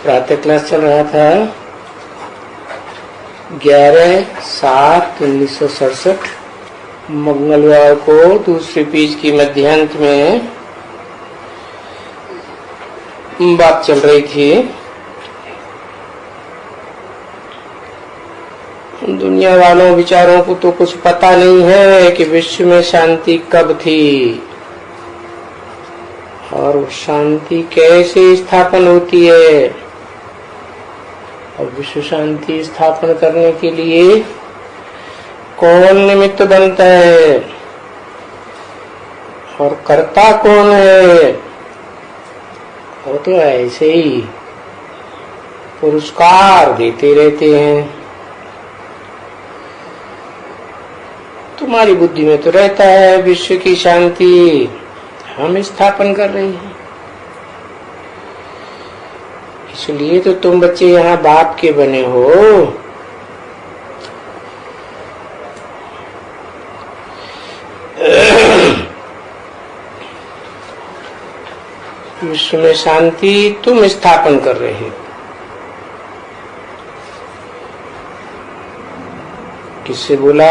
प्रातः क्लास चल रहा था 11/7/1967 मंगलवार को दूसरी पेज की मध्यांत में बात चल रही थी। दुनिया वालों विचारों को तो कुछ पता नहीं है कि विश्व में शांति कब थी और शांति कैसे स्थापन होती है, और विश्व शांति स्थापन करने के लिए कौन निमित्त बनता है और कर्ता कौन है। वो तो ऐसे ही पुरस्कार देते रहते हैं। तुम्हारी बुद्धि में तो रहता है विश्व की शांति हम स्थापन कर रहे हैं, इसलिए तो तुम बच्चे यहाँ बाप के बने हो। विश्व में शांति तुम स्थापन कर रहे हो। किससे बोला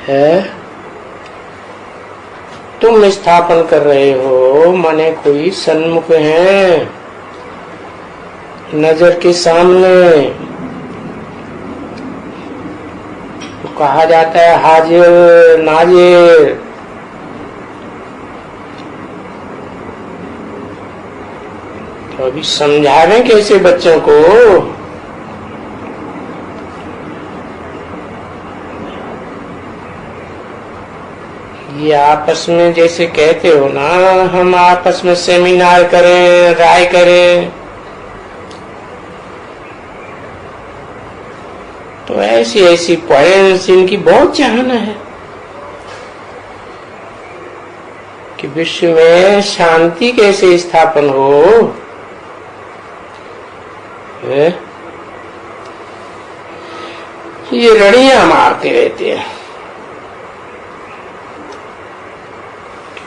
है? तुम स्थापन कर रहे हो, माने कोई सन्मुख है नजर के सामने। तो कहा जाता है हाजिर नाजिर। तो अभी समझावें कैसे बच्चों को? ये आपस में जैसे कहते हो ना, हम आपस में सेमिनार करें, राय करें, तो ऐसी ऐसी पॉइंट्स इनकी बहुत चाहना है कि विश्व में शांति कैसे स्थापन हो। ये रड़ियां मारते रहते हैं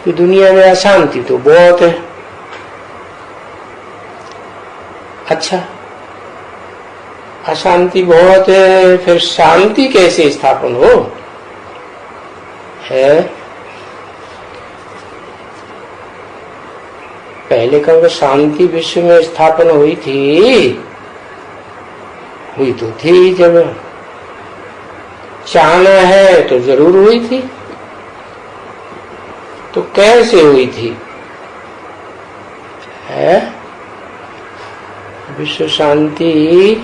कि दुनिया में अशांति तो बहुत है। अच्छा, अशांति बहुत है, फिर शांति कैसे स्थापन हो है? पहले कब शांति विश्व में स्थापन हुई थी? हुई तो थी, जब चाहना है तो जरूर हुई थी। तो कैसे हुई थी है? विश्व शांति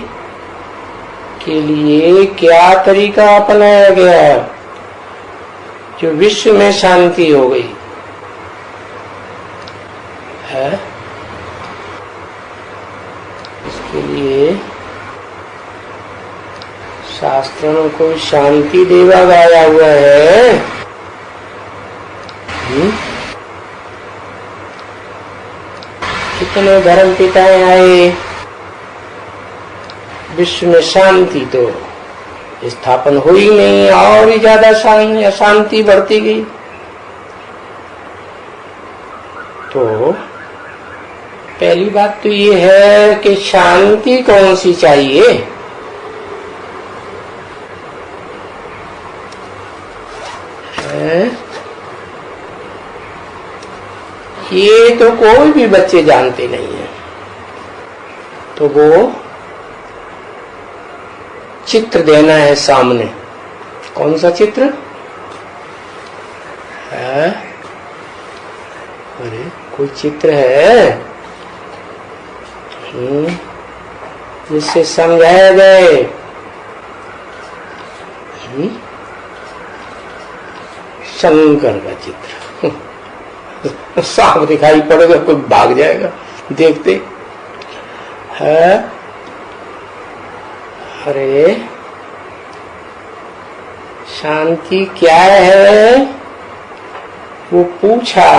के लिए क्या तरीका अपनाया गया जो विश्व में शांति हो गई है? इसके लिए शास्त्रों में कोई शांति देवा गाया हुआ है। कितने धर्म पिताएं आए, विश्व में शांति तो स्थापन हुई नहीं, और ही ज्यादा अशांति बढ़ती गई। तो पहली बात तो ये है कि शांति कौन सी चाहिए है? ये तो कोई भी बच्चे जानते नहीं है। तो वो चित्र देना है सामने। कौन सा चित्र है? अरे कोई चित्र है जिससे समझाया जाए। शंकर का चित्र सांप दिखाई पड़ेगा, कोई भाग जाएगा देखते है। अरे शांति क्या है वो पूछा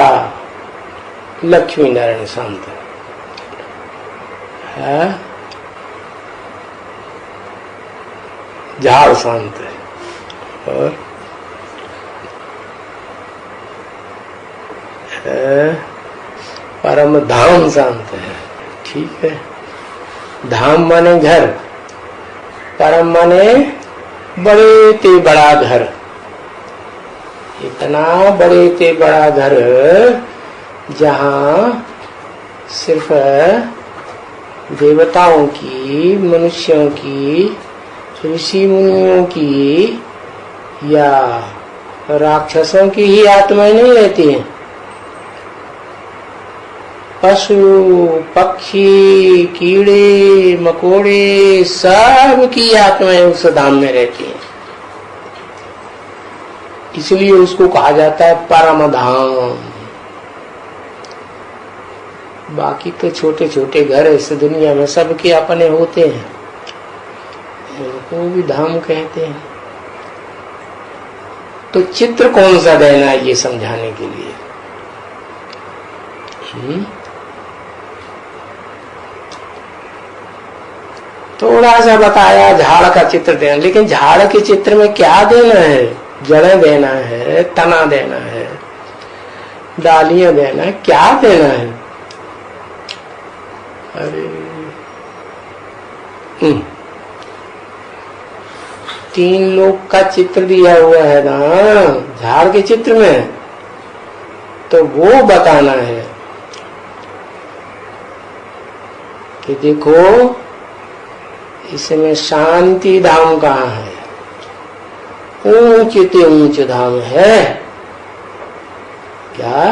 लक्ष्मी नारायण शांत है। झाड़ शांत है और परम धाम शांत है। ठीक है, धाम माने घर, परम माने बड़े ते बड़ा घर। इतना बड़े ते बड़ा घर जहाँ सिर्फ देवताओं की, मनुष्यों की, ऋषि मुनियों की या राक्षसों की ही आत्माएं नहीं रहती हैं। पशु पक्षी कीड़े मकोड़े सब की आत्माएं उस धाम में रहती हैं। इसलिए उसको कहा जाता है परम धाम। बाकी तो छोटे छोटे घर इस दुनिया में सबके अपने होते हैं, उनको भी धाम कहते हैं। तो चित्र कौन सा देना है ये समझाने के लिए। थोड़ा सा बताया झाड़ का चित्र देना, लेकिन झाड़ के चित्र में क्या देना है? जड़ें देना है, तना देना है, डालियां देना है, क्या देना है? अरे 3 लोग का चित्र दिया हुआ है ना झाड़ के चित्र में, तो वो बताना है कि देखो इसमें शांति धाम कहाँ है, ऊंच ते ऊंच धाम है क्या?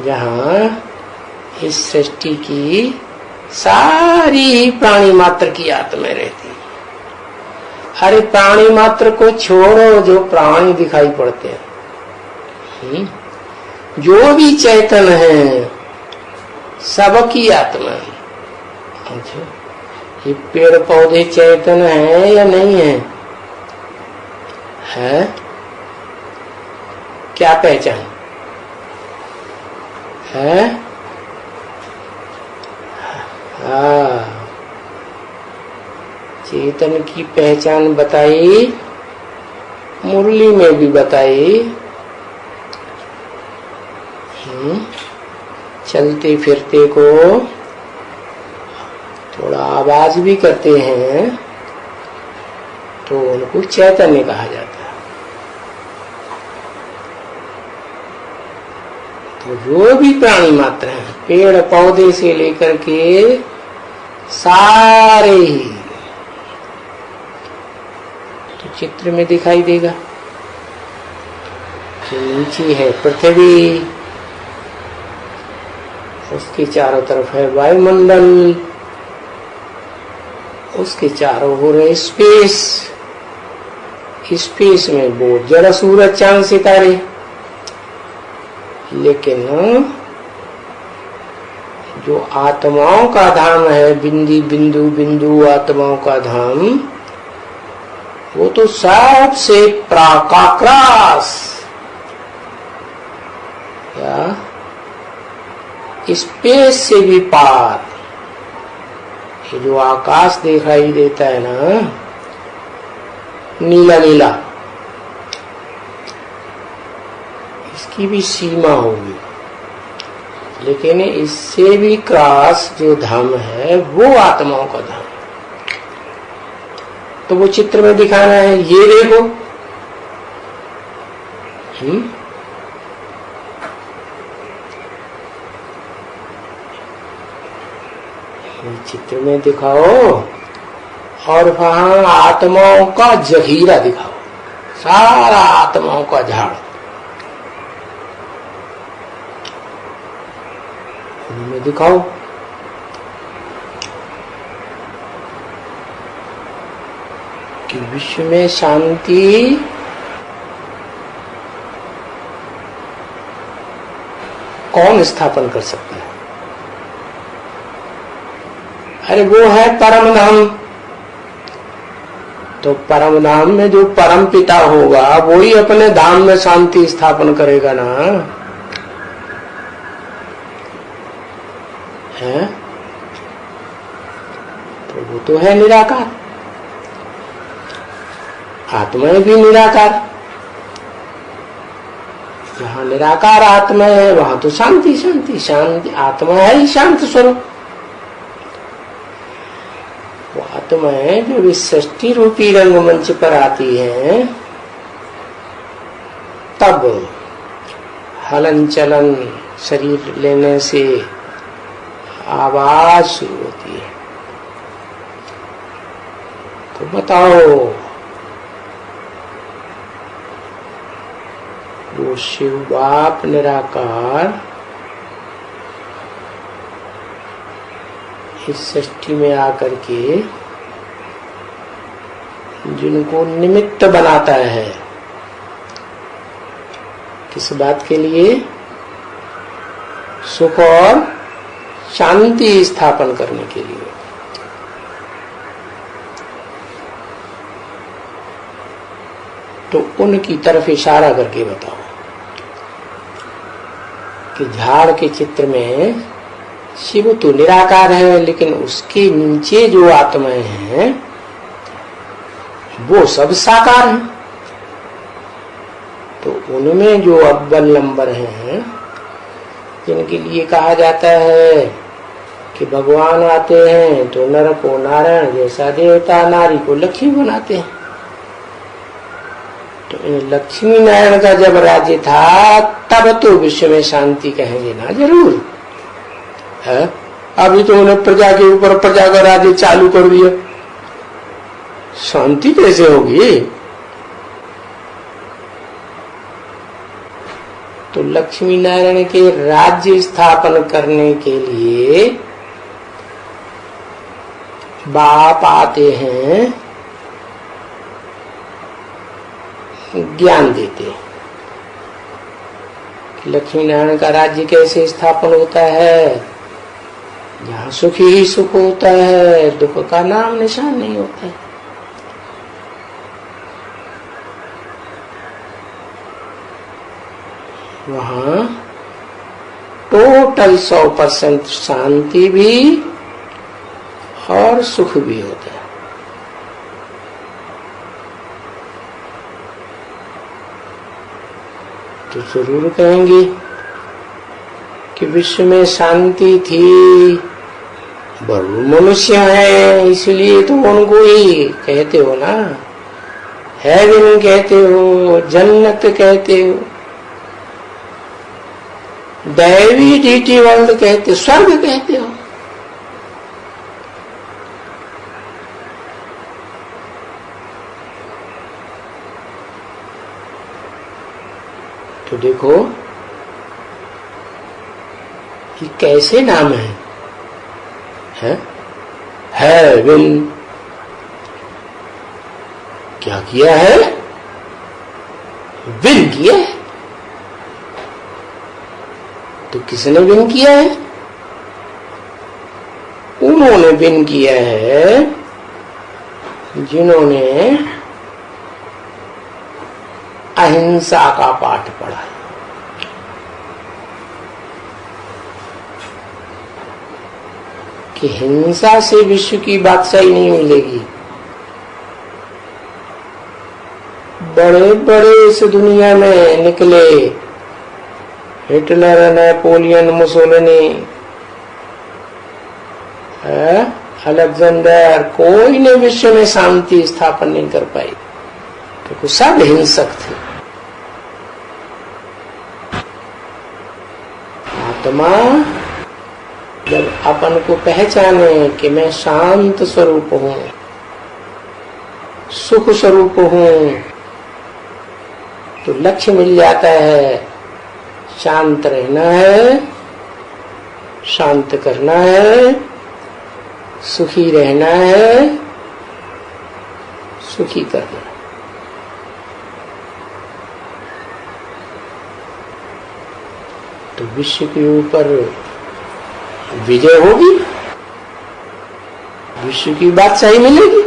जहाँ इस सृष्टि की सारी प्राणी मात्र की आत्मा रहती है। अरे प्राणी मात्र को छोड़ो, जो प्राणी दिखाई पड़ते हैं, जो भी चैतन है सबकी आत्मा है। अच्छा, ये पेड़ पौधे चैतन है या नहीं है? है? क्या पहचान है? हाँ, चेतन की पहचान बताई, मुरली में भी बताई। चलते फिरते को थोड़ा आवाज भी करते हैं तो उनको चैतन्य कहा जाता है। तो जो भी प्राणी मात्र हैं, पेड़ पौधे से लेकर के सारे ही तो चित्र में दिखाई देगा। जो नीचे है पृथ्वी, उसके चारों तरफ है वायुमंडल, उसके चारों ओर है स्पेस, स्पेस में वो जड़ सूरज चांद सितारे। लेकिन जो आत्माओं का धाम है, बिंदी बिंदु बिंदु आत्माओं का धाम, वो तो सबसे प्राकाश या स्पेस से भी पार। ये जो आकाश दिखाई देता है ना, नीला नीला, इसकी भी सीमा होगी, लेकिन इससे भी क्रॉस जो धाम है वो आत्माओं का धाम। तो वो चित्र में दिखाना है, ये देखो। चित्र में दिखाओ और वहां आत्माओं का जखीरा दिखाओ, सारा आत्माओं का झाड़ में दिखाओ। कि विश्व में शांति कौन स्थापन कर सकता है? अरे वो है परम धाम। तो परम धाम में जो परम पिता होगा वो ही अपने धाम में शांति स्थापन करेगा ना, है? तो वो तो है निराकार, आत्मा भी निराकार। जहाँ निराकार आत्मा है वहां तो शांति शांति शांति, आत्मा है ही शांत स्वरूप। वो आत्मा है जो इस सृष्टि रूपी रंगमंच पर आती है, तब हलन चलन शरीर लेने से आवाज शुरू होती है। तो बताओ, वो शिव बाप निराकार इस सृष्टि में आकर के जिनको निमित्त बनाता है, किस बात के लिए? सुख और शांति स्थापन करने के लिए। तो उनकी तरफ इशारा करके बताओ कि झाड़ के चित्र में शिव तो निराकार है, लेकिन उसके नीचे जो आत्माएं हैं वो सब साकार हैं। तो उनमें जो अव्वल नंबर हैं, जिनके लिए कहा जाता है कि भगवान आते हैं तो नर को नारायण जैसा देवता, नारी को लक्ष्मी बनाते हैं। तो इन लक्ष्मी नारायण का जब राज्य था तब तो विश्व में शांति कहेंगे ना, जरूर है। अभी तो उन्हें प्रजा के ऊपर प्रजा का राज्य चालू कर दिया, शांति कैसे होगी? तो लक्ष्मी नारायण के राज्य स्थापन करने के लिए बाप आते हैं, ज्ञान देते हैं। लक्ष्मी नारायण का राज्य कैसे स्थापन होता है? जहाँ सुख ही सुख होता है, दुख का नाम निशान नहीं होता है। वहाँ टोटल 100% शांति भी और सुख भी होता है। तो जरूर कहेंगे कि विश्व में शांति थी, बड़े मनुष्य हैं इसलिए तो उनको ही कहते हो ना, हेवन कहते हो, जन्नत कहते हो, दैवी डीटी वर्ल्ड कहते हो, स्वर्ग कहते हो। तो देखो ये कैसे नाम है? हेवन क्या किया है? विन किया है। तो किसने विन किया है? उन्होंने विन किया है जिन्होंने अहिंसा का पाठ पढ़ा। कि हिंसा से विश्व की बादशाही नहीं मिलेगी। बड़े बड़े इस दुनिया में निकले, हिटलर, नेपोलियन, मुसोलिनी, अलेक्जेंडर, कोई ने विश्व में शांति स्थापन नहीं कर पाई, क्योंकि सब हिंसक थे। आत्मा जब अपन को पहचाने कि मैं शांत स्वरूप हूँ, सुख स्वरूप हूँ, तो लक्ष्य मिल जाता है। शांत रहना है, शांत करना है, सुखी रहना है, सुखी करना है। तो विश्व के ऊपर विजय होगी, विश्व की बादशाही मिलेगी।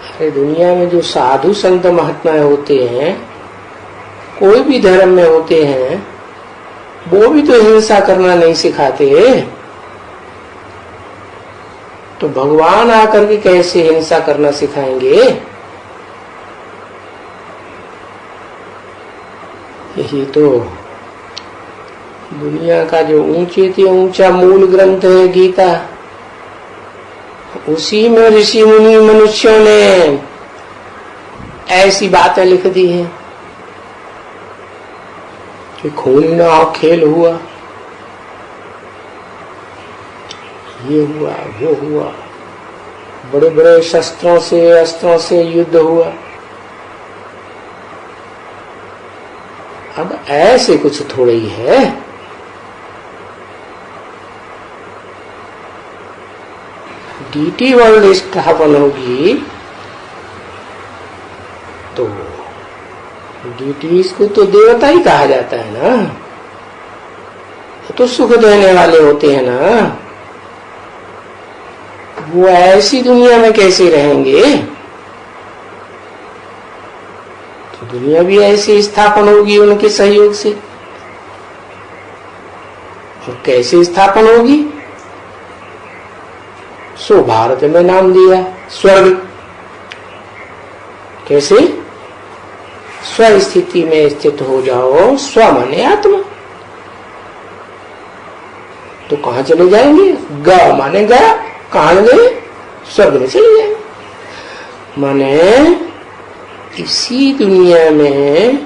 अरे दुनिया में जो साधु संत महात्मा होते हैं, कोई भी धर्म में होते हैं, वो भी तो हिंसा करना नहीं सिखाते। तो भगवान आकर के कैसे हिंसा करना सिखाएंगे? ये तो दुनिया का जो ऊंचे से ऊंचा मूल ग्रंथ है गीता, उसी में ऋषि मुनि मनुष्यों ने ऐसी बातें लिख दी हैं कि खून ना खेल हुआ, ये हुआ वो हुआ, बड़े बड़े शस्त्रों से अस्त्रों से युद्ध हुआ। अब ऐसे कुछ थोड़ा ही है। डीटी वर्ल्ड स्थापन होगी तो डीटीज को तो देवता ही कहा जाता है ना, तो सुख देने वाले होते हैं ना, वो ऐसी दुनिया में कैसे रहेंगे? तो दुनिया भी ऐसी स्थापन होगी उनके सहयोग से। और कैसे स्थापन होगी? सो भारत में नाम दिया स्वर्ग। कैसे? स्व स्थिति में स्थित हो जाओ। स्व माने आत्मा। तो कहां चले जाएंगे? ग माने गया, कहां गए? स्वर्ग में चले जाएंगे। माने इसी दुनिया में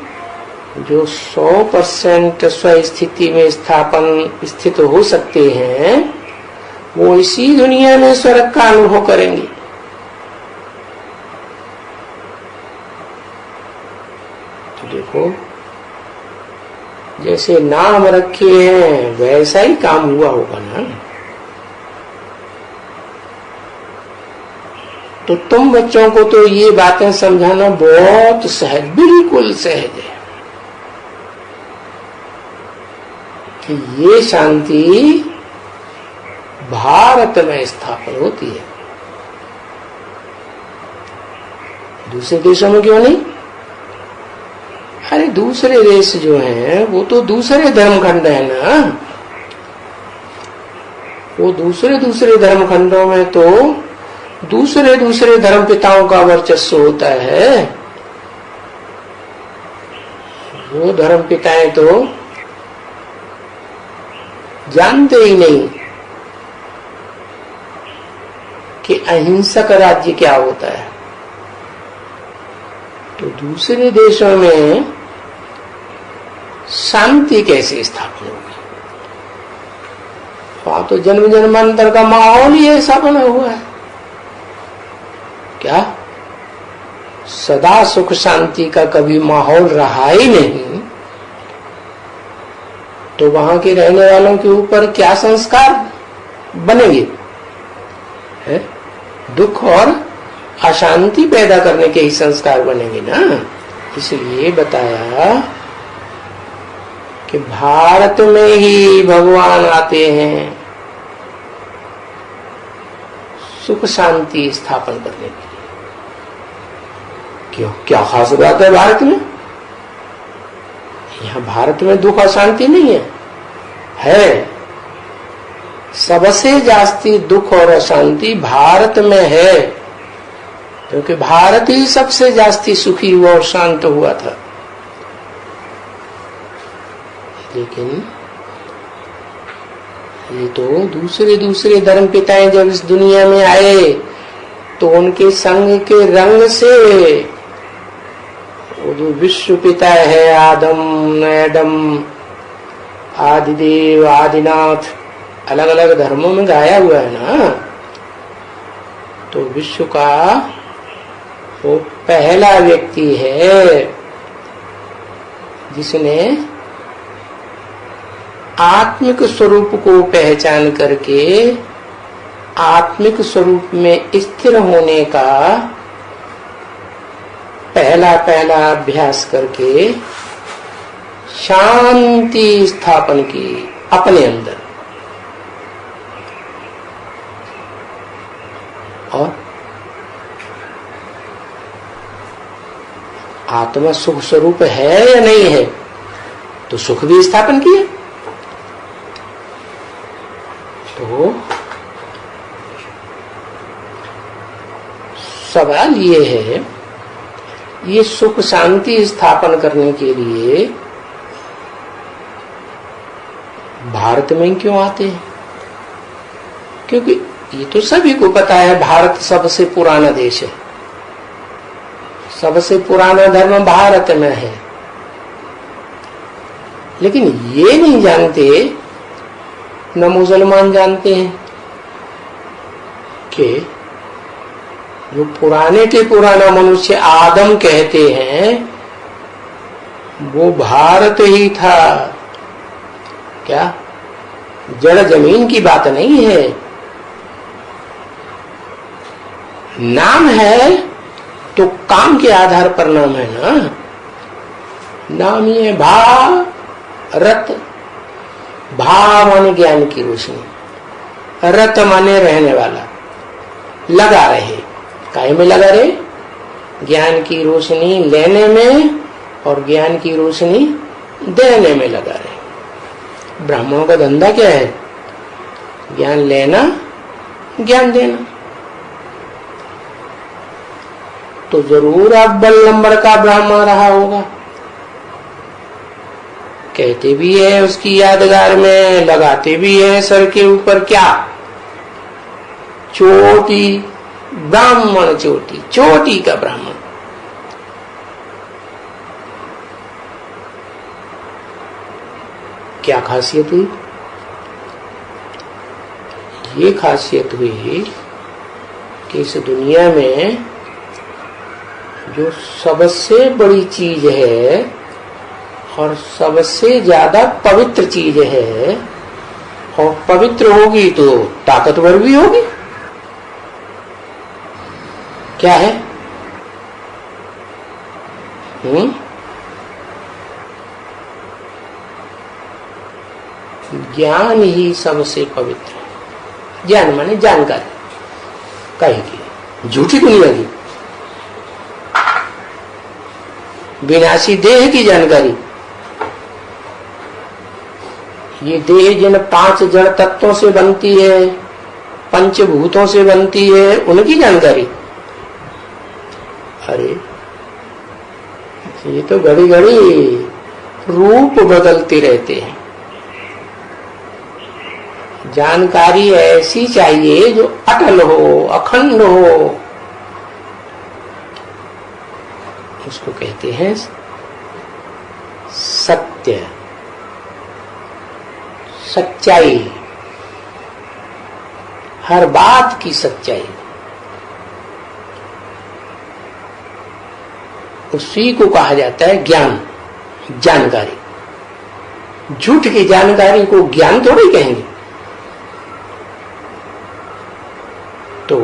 जो 100% स्व स्थिति में स्थित हो सकते हैं, वो इसी दुनिया में स्वर्ग का अनुभव करेंगे। तो देखो, जैसे नाम रखे हैं वैसा ही काम हुआ होगा ना। तो तुम बच्चों को तो ये बातें समझाना बहुत सहज, बिल्कुल सहज है कि ये शांति भारत में स्थापन होती है, दूसरे देशों में क्यों नहीं? अरे दूसरे देश जो हैं वो तो दूसरे धर्मखंड है ना, वो दूसरे धर्मखंडों में तो दूसरे धर्म पिताओं का वर्चस्व होता है। वो धर्म पिताएं तो जानते ही नहीं कि अहिंसक राज्य क्या होता है। तो दूसरे देशों में शांति कैसे स्थापन होगी? वहां तो जन्म जन्मांतर का माहौल ही ऐसा बना हुआ है। क्या सदा सुख शांति का कभी माहौल रहा ही नहीं, तो वहां के रहने वालों के ऊपर क्या संस्कार बनेंगे? है? दुख और अशांति पैदा करने के ही संस्कार बनेंगे ना। इसलिए बताया कि भारत में ही भगवान आते हैं सुख शांति स्थापन करने के लिए। क्यों? क्या खास बात है भारत में? यहाँ भारत में दुख और शांति नहीं है। सबसे जास्ती दुख और अशांति भारत में है, क्योंकि भारत ही सबसे जास्ती सुखी हुआ और शांत हुआ था। लेकिन ये तो दूसरे धर्म पिताएं जब इस दुनिया में आए तो उनके संग के रंग से वो जो विश्व पिता है, आदम, एडम, आदिदेव, आदिनाथ, अलग अलग धर्मों में गाया हुआ है ना। तो विश्व का वो पहला व्यक्ति है जिसने आत्मिक स्वरूप को पहचान करके आत्मिक स्वरूप में स्थिर होने का पहला अभ्यास करके शांति स्थापन की अपने अंदर। और आत्मा सुख स्वरूप है या नहीं है, तो सुख भी स्थापन किया। तो सवाल ये है, ये सुख शांति स्थापन करने के लिए भारत में क्यों आते हैं? क्योंकि ये तो सभी को पता है भारत सबसे पुराना देश है, सबसे पुराना धर्म भारत में है। लेकिन ये नहीं जानते, न मुसलमान जानते हैं कि जो पुराने के पुराना मनुष्य आदम कहते हैं वो भारत ही था। क्या जड़ जमीन की बात नहीं है, नाम है तो काम के आधार पर नाम है ना। नाम ही है भारत। भा माने ज्ञान की रोशनी, रत माने रहने वाला, लगा रहे। काहे में लगा रहे? ज्ञान की रोशनी लेने में और ज्ञान की रोशनी देने में लगा रहे। ब्राह्मणों का धंधा क्या है? ज्ञान लेना, ज्ञान देना। तो जरूर आप बल नंबर का ब्राह्मण रहा होगा। कहते भी है उसकी यादगार में, लगाते भी है सर के ऊपर क्या? चोटी, ब्राह्मण चोटी, चोटी का ब्राह्मण। क्या खासियत हुई? ये खासियत हुई कि इस दुनिया में जो सबसे बड़ी चीज है और सबसे ज्यादा पवित्र चीज है, और पवित्र होगी तो ताकतवर भी होगी। क्या है? ज्ञान ही सबसे पवित्र है। ज्ञान माने जानकारी, कहेगी झूठी दुनिया की, विनाशी देह की जानकारी। ये देह जिन 5 जड़ तत्वों से बनती है, पंचभूतों से बनती है, उनकी जानकारी। अरे ये तो घड़ी घड़ी रूप बदलते रहते हैं। जानकारी ऐसी चाहिए जो अटल हो, अखंड हो। उसको कहते हैं सत्य, सच्चाई, हर बात की सच्चाई। उसी को कहा जाता है ज्ञान, जानकारी। झूठ की जानकारी को ज्ञान थोड़ी कहेंगे। तो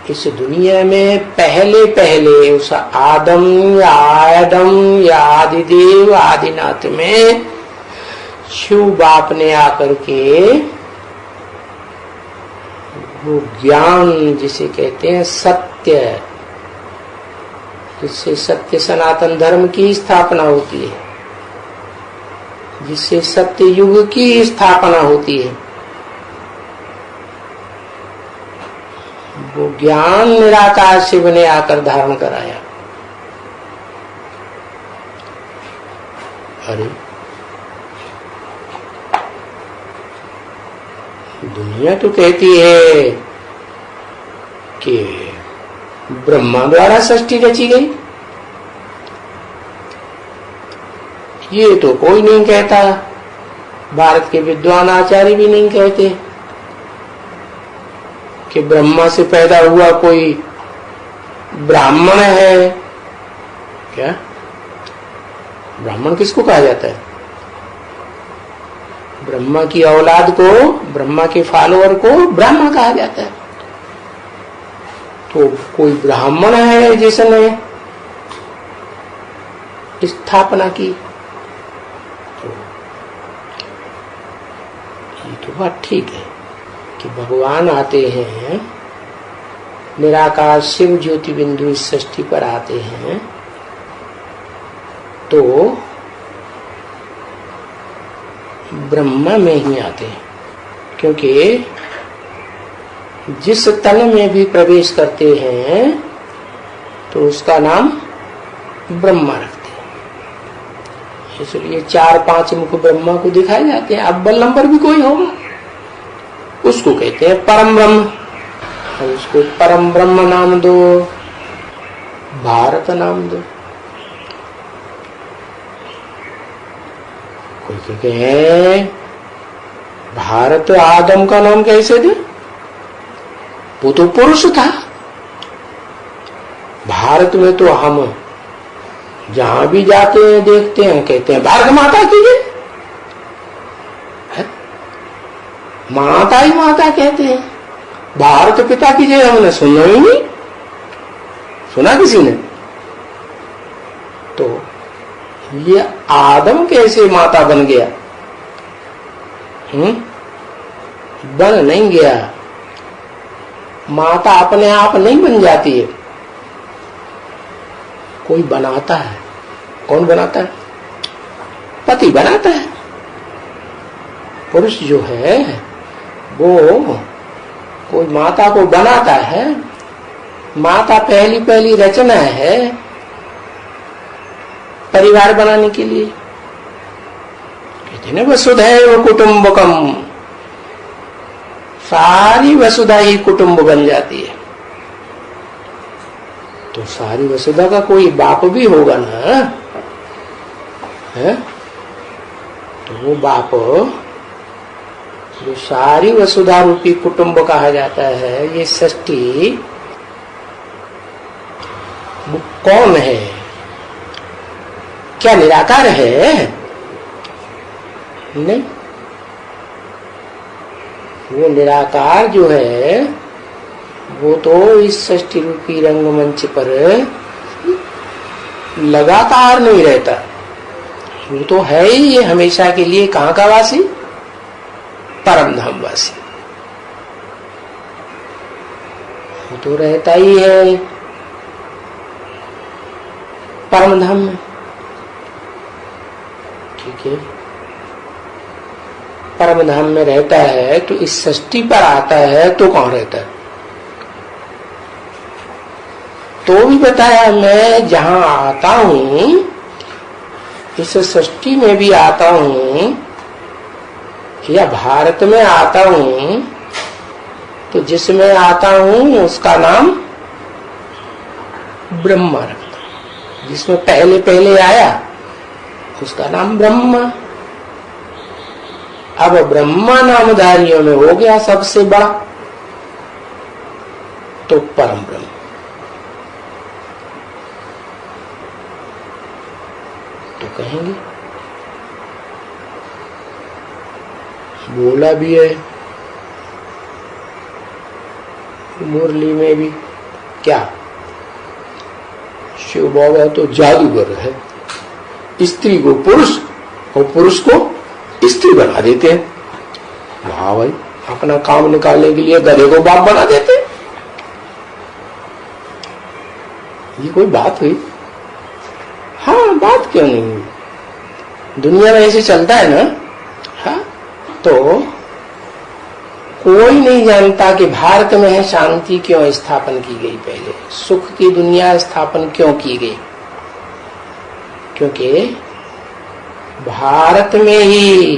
इस दुनिया में पहले पहले उस आदम या आदिदेव आदिनाथ में शिव बाप ने आकर के वो ज्ञान जिसे कहते हैं सत्य, जिससे सत्य सनातन धर्म की स्थापना होती है, जिससे सत्य युग की स्थापना होती है, वो ज्ञान निराकार शिव ने आकर धारण कराया। अरे दुनिया तो कहती है कि ब्रह्मा द्वारा सृष्टि रची गई। ये तो कोई नहीं कहता, भारत के विद्वान आचार्य भी नहीं कहते कि ब्रह्मा से पैदा हुआ कोई ब्राह्मण है। क्या ब्राह्मण किसको कहा जाता है? ब्रह्मा की औलाद को, ब्रह्मा के फॉलोअर को ब्राह्मण कहा जाता है। तो कोई ब्राह्मण है जिसने स्थापना की। तो ये तो बात ठीक है कि भगवान आते हैं, निराकार शिव ज्योति बिंदु इस सृष्टि पर आते हैं, तो ब्रह्मा में ही आते हैं। क्योंकि जिस तन में भी प्रवेश करते हैं तो उसका नाम ब्रह्मा रखते हैं। इसलिए 4-5 मुख ब्रह्मा को दिखाए जाते हैं। अव्वल नंबर भी कोई होगा उसको कहते हैं परम ब्रह्म। उसको परम ब्रह्म नाम दो, भारत नाम दो। कोई कहते हैं भारत आदम का नाम कैसे दे, वो तो पुरुष था। भारत में तो हम जहां भी जाते हैं देखते हैं कहते हैं भारत माता की जय, माता ही माता कहते हैं। भारत पिता की जय हमने सुना ही नहीं, सुना किसी ने? तो ये आदम कैसे माता बन गया? बन नहीं गया। माता अपने आप नहीं बन जाती है, कोई बनाता है। कौन बनाता है? पति बनाता है। पुरुष जो है वो कोई माता को बनाता है। माता पहली पहली रचना है परिवार बनाने के लिए। कहते हैं वसुधैव कुटुंबकम, सारी वसुधा ही कुटुंब बन जाती है। तो सारी वसुधा का कोई बाप भी होगा ना, है? तो वो बाप जो सारी वसुधा रूपी कुटुंब कहा जाता है, ये सृष्टि वो कौन है? क्या निराकार है? नहीं, वो निराकार जो है वो तो इस सृष्टि रूपी रंगमंच पर लगातार नहीं रहता। वो तो है ही हमेशा के लिए कहाँ का वासी? परम धाम वासी। वो तो रहता ही है परम धाम में। ठीक है, परम धाम में रहता है तो इस सृष्टि पर आता है तो कौन रहता है? तो भी बताया मैं जहां आता हूं इस सृष्टि में भी आता हूं या भारत में आता हूं, तो जिसमें आता हूं उसका नाम ब्रह्मा रखता हूं। जिसमें पहले पहले आया उसका नाम ब्रह्मा। अब ब्रह्मा नामधारियों में हो गया सबसे बड़ा तो परम ब्रह्म। तो कहेंगे बोला भी है मुरली में भी, क्या शिव बाबा तो जादूगर है, स्त्री को पुरुष और पुरुष को स्त्री बना देते हैं। वाह भाई, अपना काम निकालने के लिए गधे को बाप बना देते। ये कोई बात हुई? हाँ, बात क्यों नहीं हुई? दुनिया में ऐसे चलता है ना। हाँ, तो कोई नहीं जानता कि भारत में है शांति क्यों स्थापन की गई, पहले सुख की दुनिया स्थापन क्यों की गई? क्योंकि भारत में ही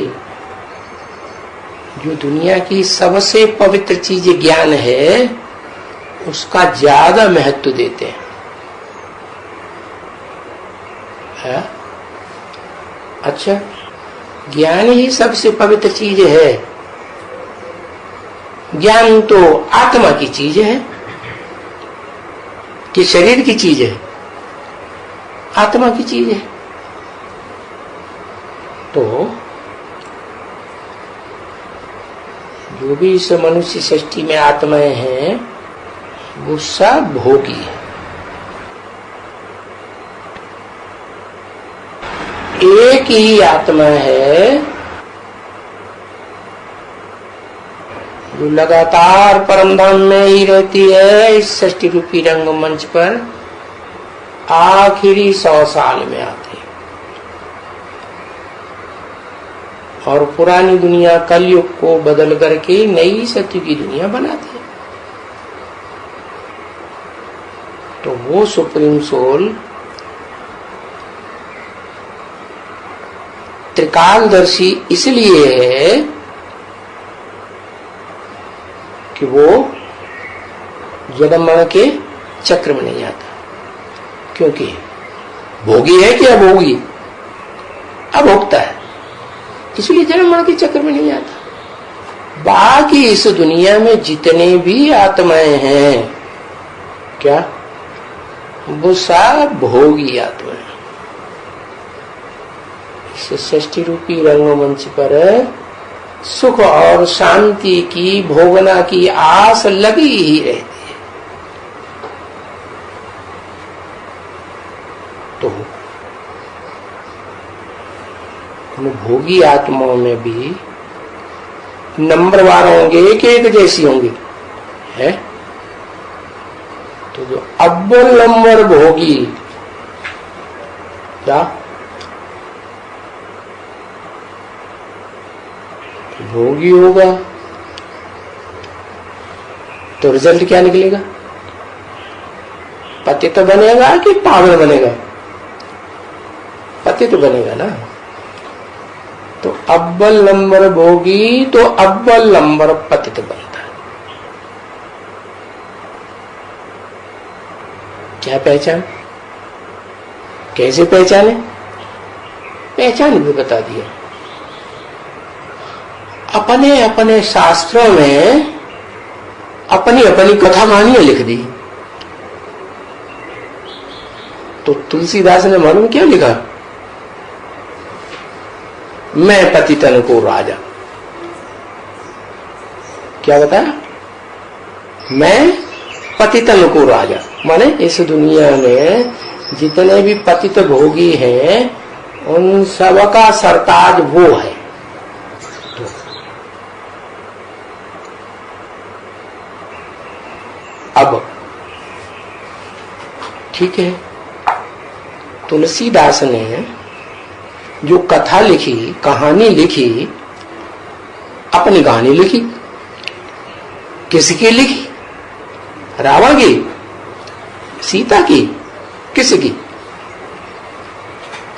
जो दुनिया की सबसे पवित्र चीज ज्ञान है उसका ज्यादा महत्व देते हैं। है? अच्छा, ज्ञान ही सबसे पवित्र चीज है। ज्ञान तो आत्मा की चीज है कि शरीर की चीज है? आत्मा की चीज है। तो जो भी इस मनुष्य सृष्टि में आत्माएं हैं वो सब भोगी है। एक ही आत्मा है जो लगातार परमधाम में ही रहती है, इस सृष्टि रूपी रंगमंच पर आखिरी 100 साल में आती है। और पुरानी दुनिया कलयुग को बदल करके नई सत्य की दुनिया बनाती है। तो वो सुप्रीम सोल त्रिकालदर्शी इसलिए है कि वो जन्म मरण के चक्र में नहीं आता, क्योंकि भोगी है कि अभोगी, अभोक्ता है, इसलिए जन्म मरण के चक्र में नहीं आता। बाकी इस दुनिया में जितने भी आत्माएं हैं, क्या वो सब भोगी आत्माएं। इस सृष्टि रूपी रंगमंच पर सुख और शांति की, भोगना की आस लगी ही रहती है। तो उन भोगी आत्माओं में भी नंबरवार होंगे कि एक जैसी होंगी है? तो जो अव्वल नंबर भोगी, क्या भोगी होगा तो रिजल्ट क्या निकलेगा? पतित बनेगा कि पावन बनेगा? पतित बनेगा ना। तो अव्वल नंबर भोगी तो अव्वल नंबर पतित बनता है। क्या पहचान? कैसे पहचाने? पहचान भी बता दिया। अपने अपने शास्त्रों में अपनी अपनी कथा कहानियां लिख दी। तो तुलसीदास ने मालूम क्या लिखा? मैं पतितन को राजा। क्या बताया? मैं पतितन को राजा, माने इस दुनिया में जितने भी पतित भोगी हैं उन सबका सरताज वो है। तो अब ठीक है, तुलसीदास ने जो कथा लिखी, कहानी लिखी, अपनी कहानी लिखी। किसकी लिखी? रावण की, सीता की, किसकी?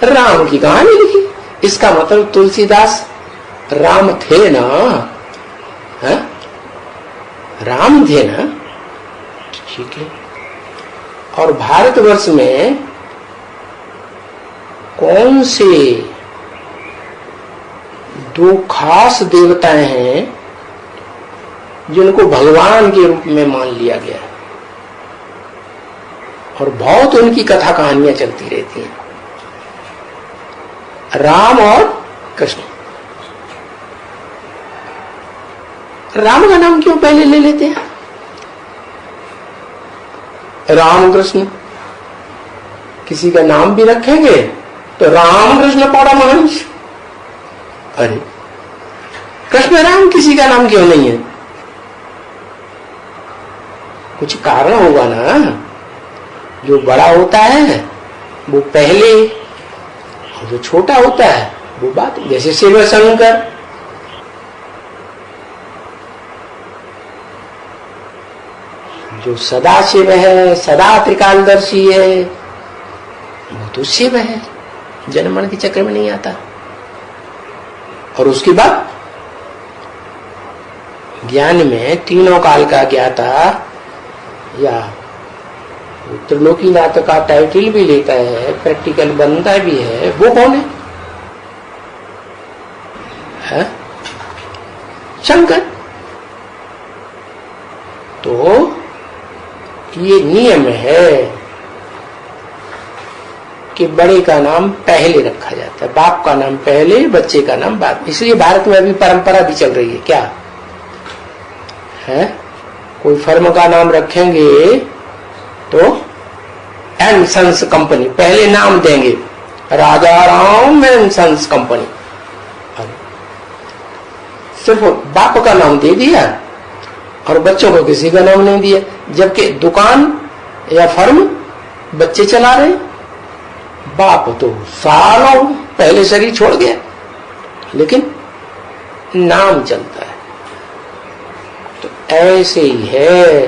राम की कहानी लिखी। इसका मतलब तुलसीदास राम थे ना, है? राम थे ना, ठीक है। और भारतवर्ष में कौन से दो खास देवताएं हैं जिनको भगवान के रूप में मान लिया गया है और बहुत उनकी कथा कहानियां चलती रहती हैं? राम और कृष्ण। राम का नाम क्यों पहले ले लेते हैं? राम कृष्ण, किसी का नाम भी रखेंगे तो राम कृष्ण परमहंस। अरे कृष्ण राम किसी का नाम क्यों नहीं है? कुछ कारण होगा ना। जो बड़ा होता है वो पहले, और जो छोटा होता है वो बात। जैसे शिव शंकर, जो सदा शिव है, सदा त्रिकालदर्शी है, वो तो शिव है, जन्म मरण के चक्र में नहीं आता। और उसके बाद ज्ञान में तीनों काल का ज्ञाता या त्रिलोकीनाथ का टाइटल भी लेता है, प्रैक्टिकल बनता भी है, वो कौन है? शंकर। तो ये नियम है कि बड़े का नाम पहले रखा जाता है, बाप का नाम पहले, बच्चे का नाम बाद। इसलिए भारत में अभी परंपरा भी चल रही है। क्या है? कोई फर्म का नाम रखेंगे तो एंड सन्स कंपनी पहले नाम देंगे, राजा राम एंड सन्स कंपनी। सिर्फ बाप का नाम दे दिया और बच्चों को किसी का नाम नहीं दिया, जबकि दुकान या फर्म बच्चे चला रहे, बाप तो सालों पहले शरीर छोड़ गया, लेकिन नाम चलता है। तो ऐसे ही है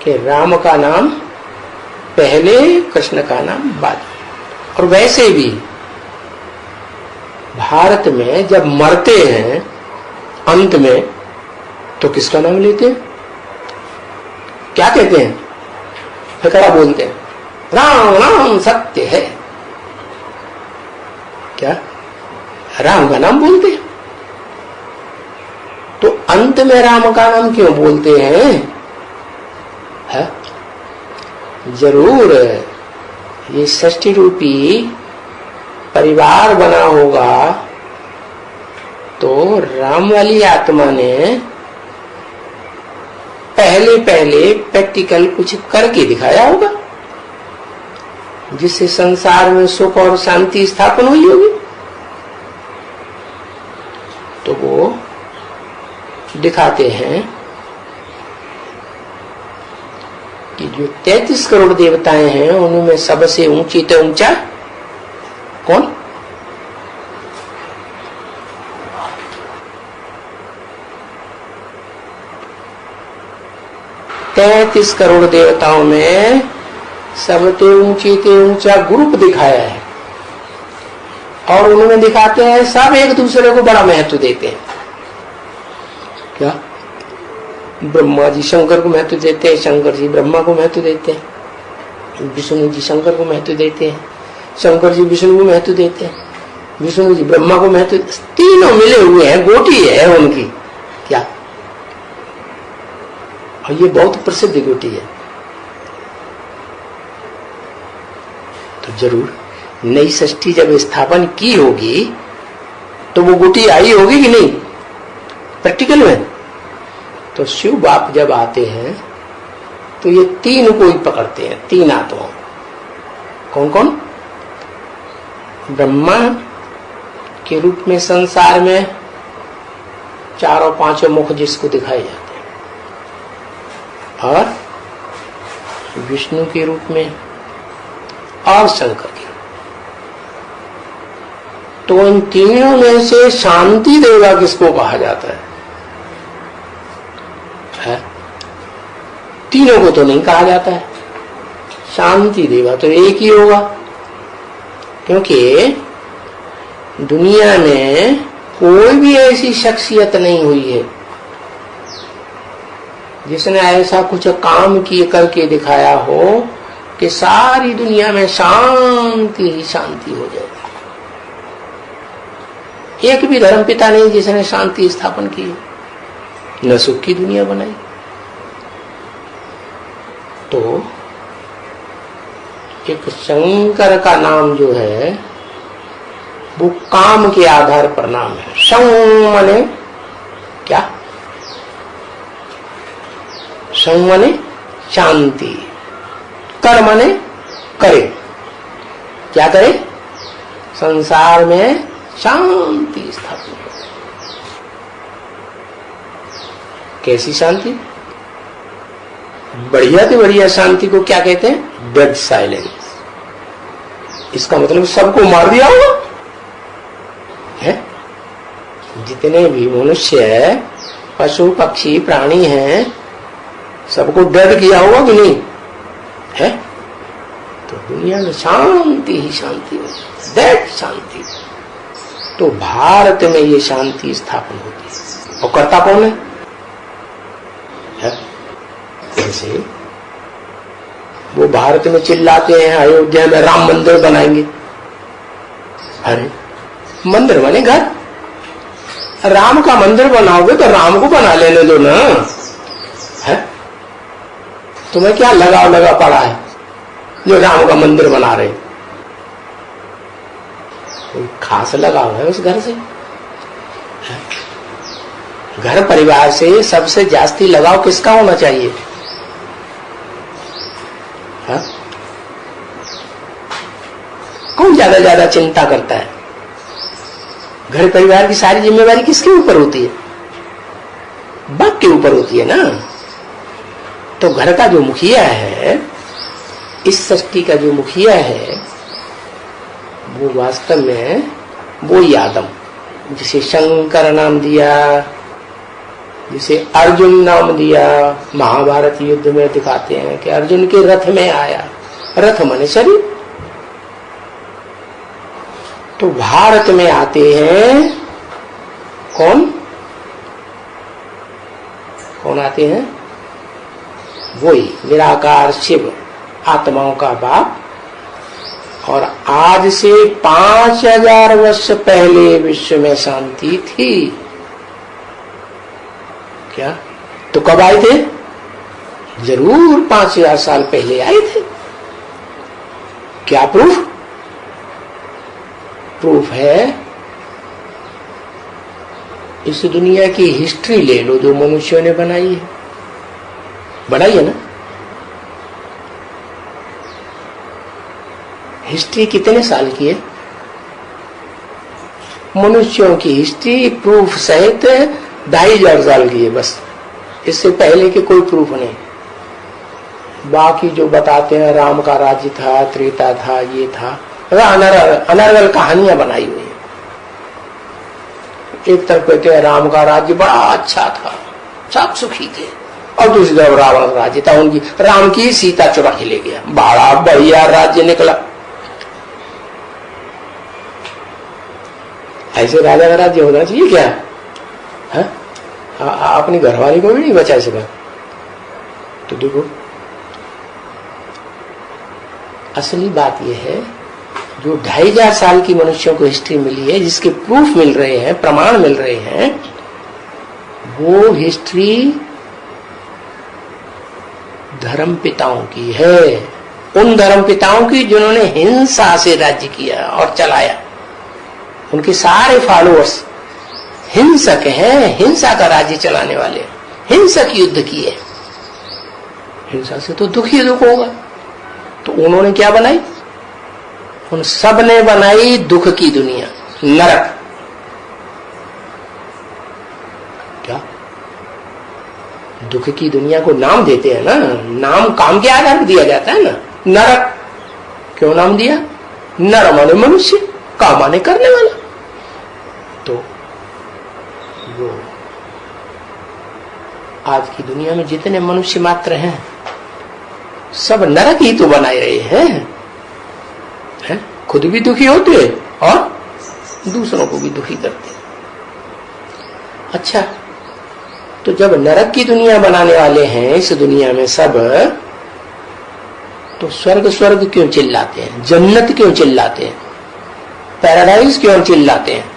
कि राम का नाम पहले, कृष्ण का नाम बाद। और वैसे भी भारत में जब मरते हैं अंत में तो किसका नाम लेते हैं? क्या कहते हैं? फिकरा बोलते हैं, राम नाम सत्य है। क्या राम का नाम बोलते हैं? तो अंत में राम का नाम क्यों बोलते हैं? है? जरूर ये षष्ठी रूपी परिवार बना होगा तो राम वाली आत्मा ने पहले प्रैक्टिकल कुछ करके दिखाया होगा जिससे संसार में सुख और शांति स्थापन हुई होगी। तो वो दिखाते हैं कि जो 33 करोड़ देवताएं हैं उनमें सबसे ऊंची तो ऊंचा कौन? 33 करोड़ देवताओं में सबसे ऊंचा ग्रुप दिखाया है और उन्होंने दिखाते हैं सब एक दूसरे को बड़ा महत्व देते हैं। क्या? ब्रह्मा जी शंकर को महत्व देते हैं, शंकर जी ब्रह्मा को महत्व देते हैं, विष्णु जी शंकर को महत्व देते हैं, शंकर जी विष्णु को महत्व देते हैं, विष्णु जी ब्रह्मा को महत्व, तीनों मिले हुए हैं, गोटी है उनकी। क्या? और ये बहुत प्रसिद्ध गोटी है। तो जरूर नई षष्ठी जब स्थापन की होगी तो वो गोटी आई होगी कि नहीं प्रैक्टिकल में? तो शिव बाप जब आते हैं तो ये तीन को ही पकड़ते हैं, तीन आत्माओं। कौन कौन? ब्रह्मा के रूप में संसार में चारों पांचों मुख जिसको दिखाए जाते हैं, और विष्णु के रूप में और शंकर के रूप। तो इन तीनों में से शांति देवता किसको कहा जाता है? तीनों को तो नहीं कहा जाता है, शांति देवा तो एक ही होगा, क्योंकि दुनिया में कोई भी ऐसी शख्सियत नहीं हुई है जिसने ऐसा कुछ काम किए करके दिखाया हो कि सारी दुनिया में शांति ही शांति हो जाएगी। एक भी धर्मपिता नहीं जिसने शांति स्थापन की, न सुख की दुनिया बनाई। तो एक शंकर का नाम जो है वो काम के आधार पर नाम है। शं माने क्या? शं माने शांति, कर माने करे। क्या करे? संसार में शांति स्थापित हो। कैसी शांति? बढ़िया से बढ़िया शांति को क्या कहते हैं? Dead silence. इसका मतलब सबको मार दिया होगा है? जितने भी मनुष्य है, पशु पक्षी प्राणी हैं, सबको डेड किया होगा कि नहीं है? तो दुनिया में शांति ही शांति हो, डेड शांति। तो भारत में ये शांति स्थापन होती है, और करता कौन है? जैसे वो भारत में चिल्लाते हैं अयोध्या में राम मंदिर बनाएंगे। अरे मंदिर माने घर, राम का मंदिर बनाओगे तो राम को बना लेने दो ना है? तुम्हें क्या लगा पड़ा है जो राम का मंदिर बना रहे? कोई खास लगाव है उस घर से? घर परिवार से सबसे जास्ती लगाव किसका होना चाहिए? हा? कौन ज्यादा चिंता करता है? घर परिवार की सारी जिम्मेवारी किसके ऊपर होती है? बाप के ऊपर होती है ना। तो घर का जो मुखिया है, इस सृष्टि का जो मुखिया है, वो वास्तव में वो आदम, जिसे शंकर नाम दिया, जिसे अर्जुन नाम दिया। महाभारत युद्ध में दिखाते हैं कि अर्जुन के रथ में आया। रथ माने शरीर। तो भारत में आते हैं कौन कौन आते हैं? वही निराकार शिव, आत्माओं का बाप। और आज से 5000 वर्ष पहले विश्व में शांति थी क्या? तो कब आए थे? जरूर 5000 साल पहले आए थे। क्या प्रूफ? प्रूफ है इस दुनिया की हिस्ट्री ले लो जो मनुष्यों ने बनाई है ना। हिस्ट्री कितने साल की है? मनुष्यों की हिस्ट्री प्रूफ सहित 2500 साल की है बस। इससे पहले के कोई प्रूफ नहीं। बाकी जो बताते हैं राम का राज्य था, त्रेता था, ये था, अनर्गल कहानियां बनाई हुई है। एक तरफ कहते हैं राम का राज्य बड़ा अच्छा था, सब सुखी थे, और दूसरी तरफ रावण का राज्य था, उनकी राम की सीता चुरा के ले गया, बड़ा बढ़िया राज्य निकला। ऐसे राजा का राज्य होना चाहिए क्या? है? अपनी घरवाली को भी नहीं बचा सका। तो देखो असली बात यह है जो 2500 साल की मनुष्यों को हिस्ट्री मिली है, जिसके प्रूफ मिल रहे हैं, प्रमाण मिल रहे हैं, वो हिस्ट्री धर्म पिताओं की है। उन धर्म पिताओं की जिन्होंने हिंसा से राज्य किया और चलाया। उनके सारे फॉलोअर्स हिंसक हैं, हिंसा का राज्य चलाने वाले, हिंसक युद्ध किए। हिंसा से तो दुख ही दुख होगा। तो उन्होंने क्या बनाई? उन सब ने बनाई दुख की दुनिया, नरक। क्या दुख की दुनिया को नाम देते हैं ना, नाम काम के आधार पर दिया जाता है ना। नरक क्यों नाम दिया? नर माने मनुष्य, का माने करने वाला। तो वो आज की दुनिया में जितने मनुष्य मात्र हैं सब नरक ही तो बनाए रहे हैं? खुद भी दुखी होते और दूसरों को भी दुखी करते। अच्छा, तो जब नरक की दुनिया बनाने वाले हैं इस दुनिया में सब, तो स्वर्ग स्वर्ग क्यों चिल्लाते हैं? जन्नत क्यों चिल्लाते हैं? पैराडाइज क्यों चिल्लाते हैं?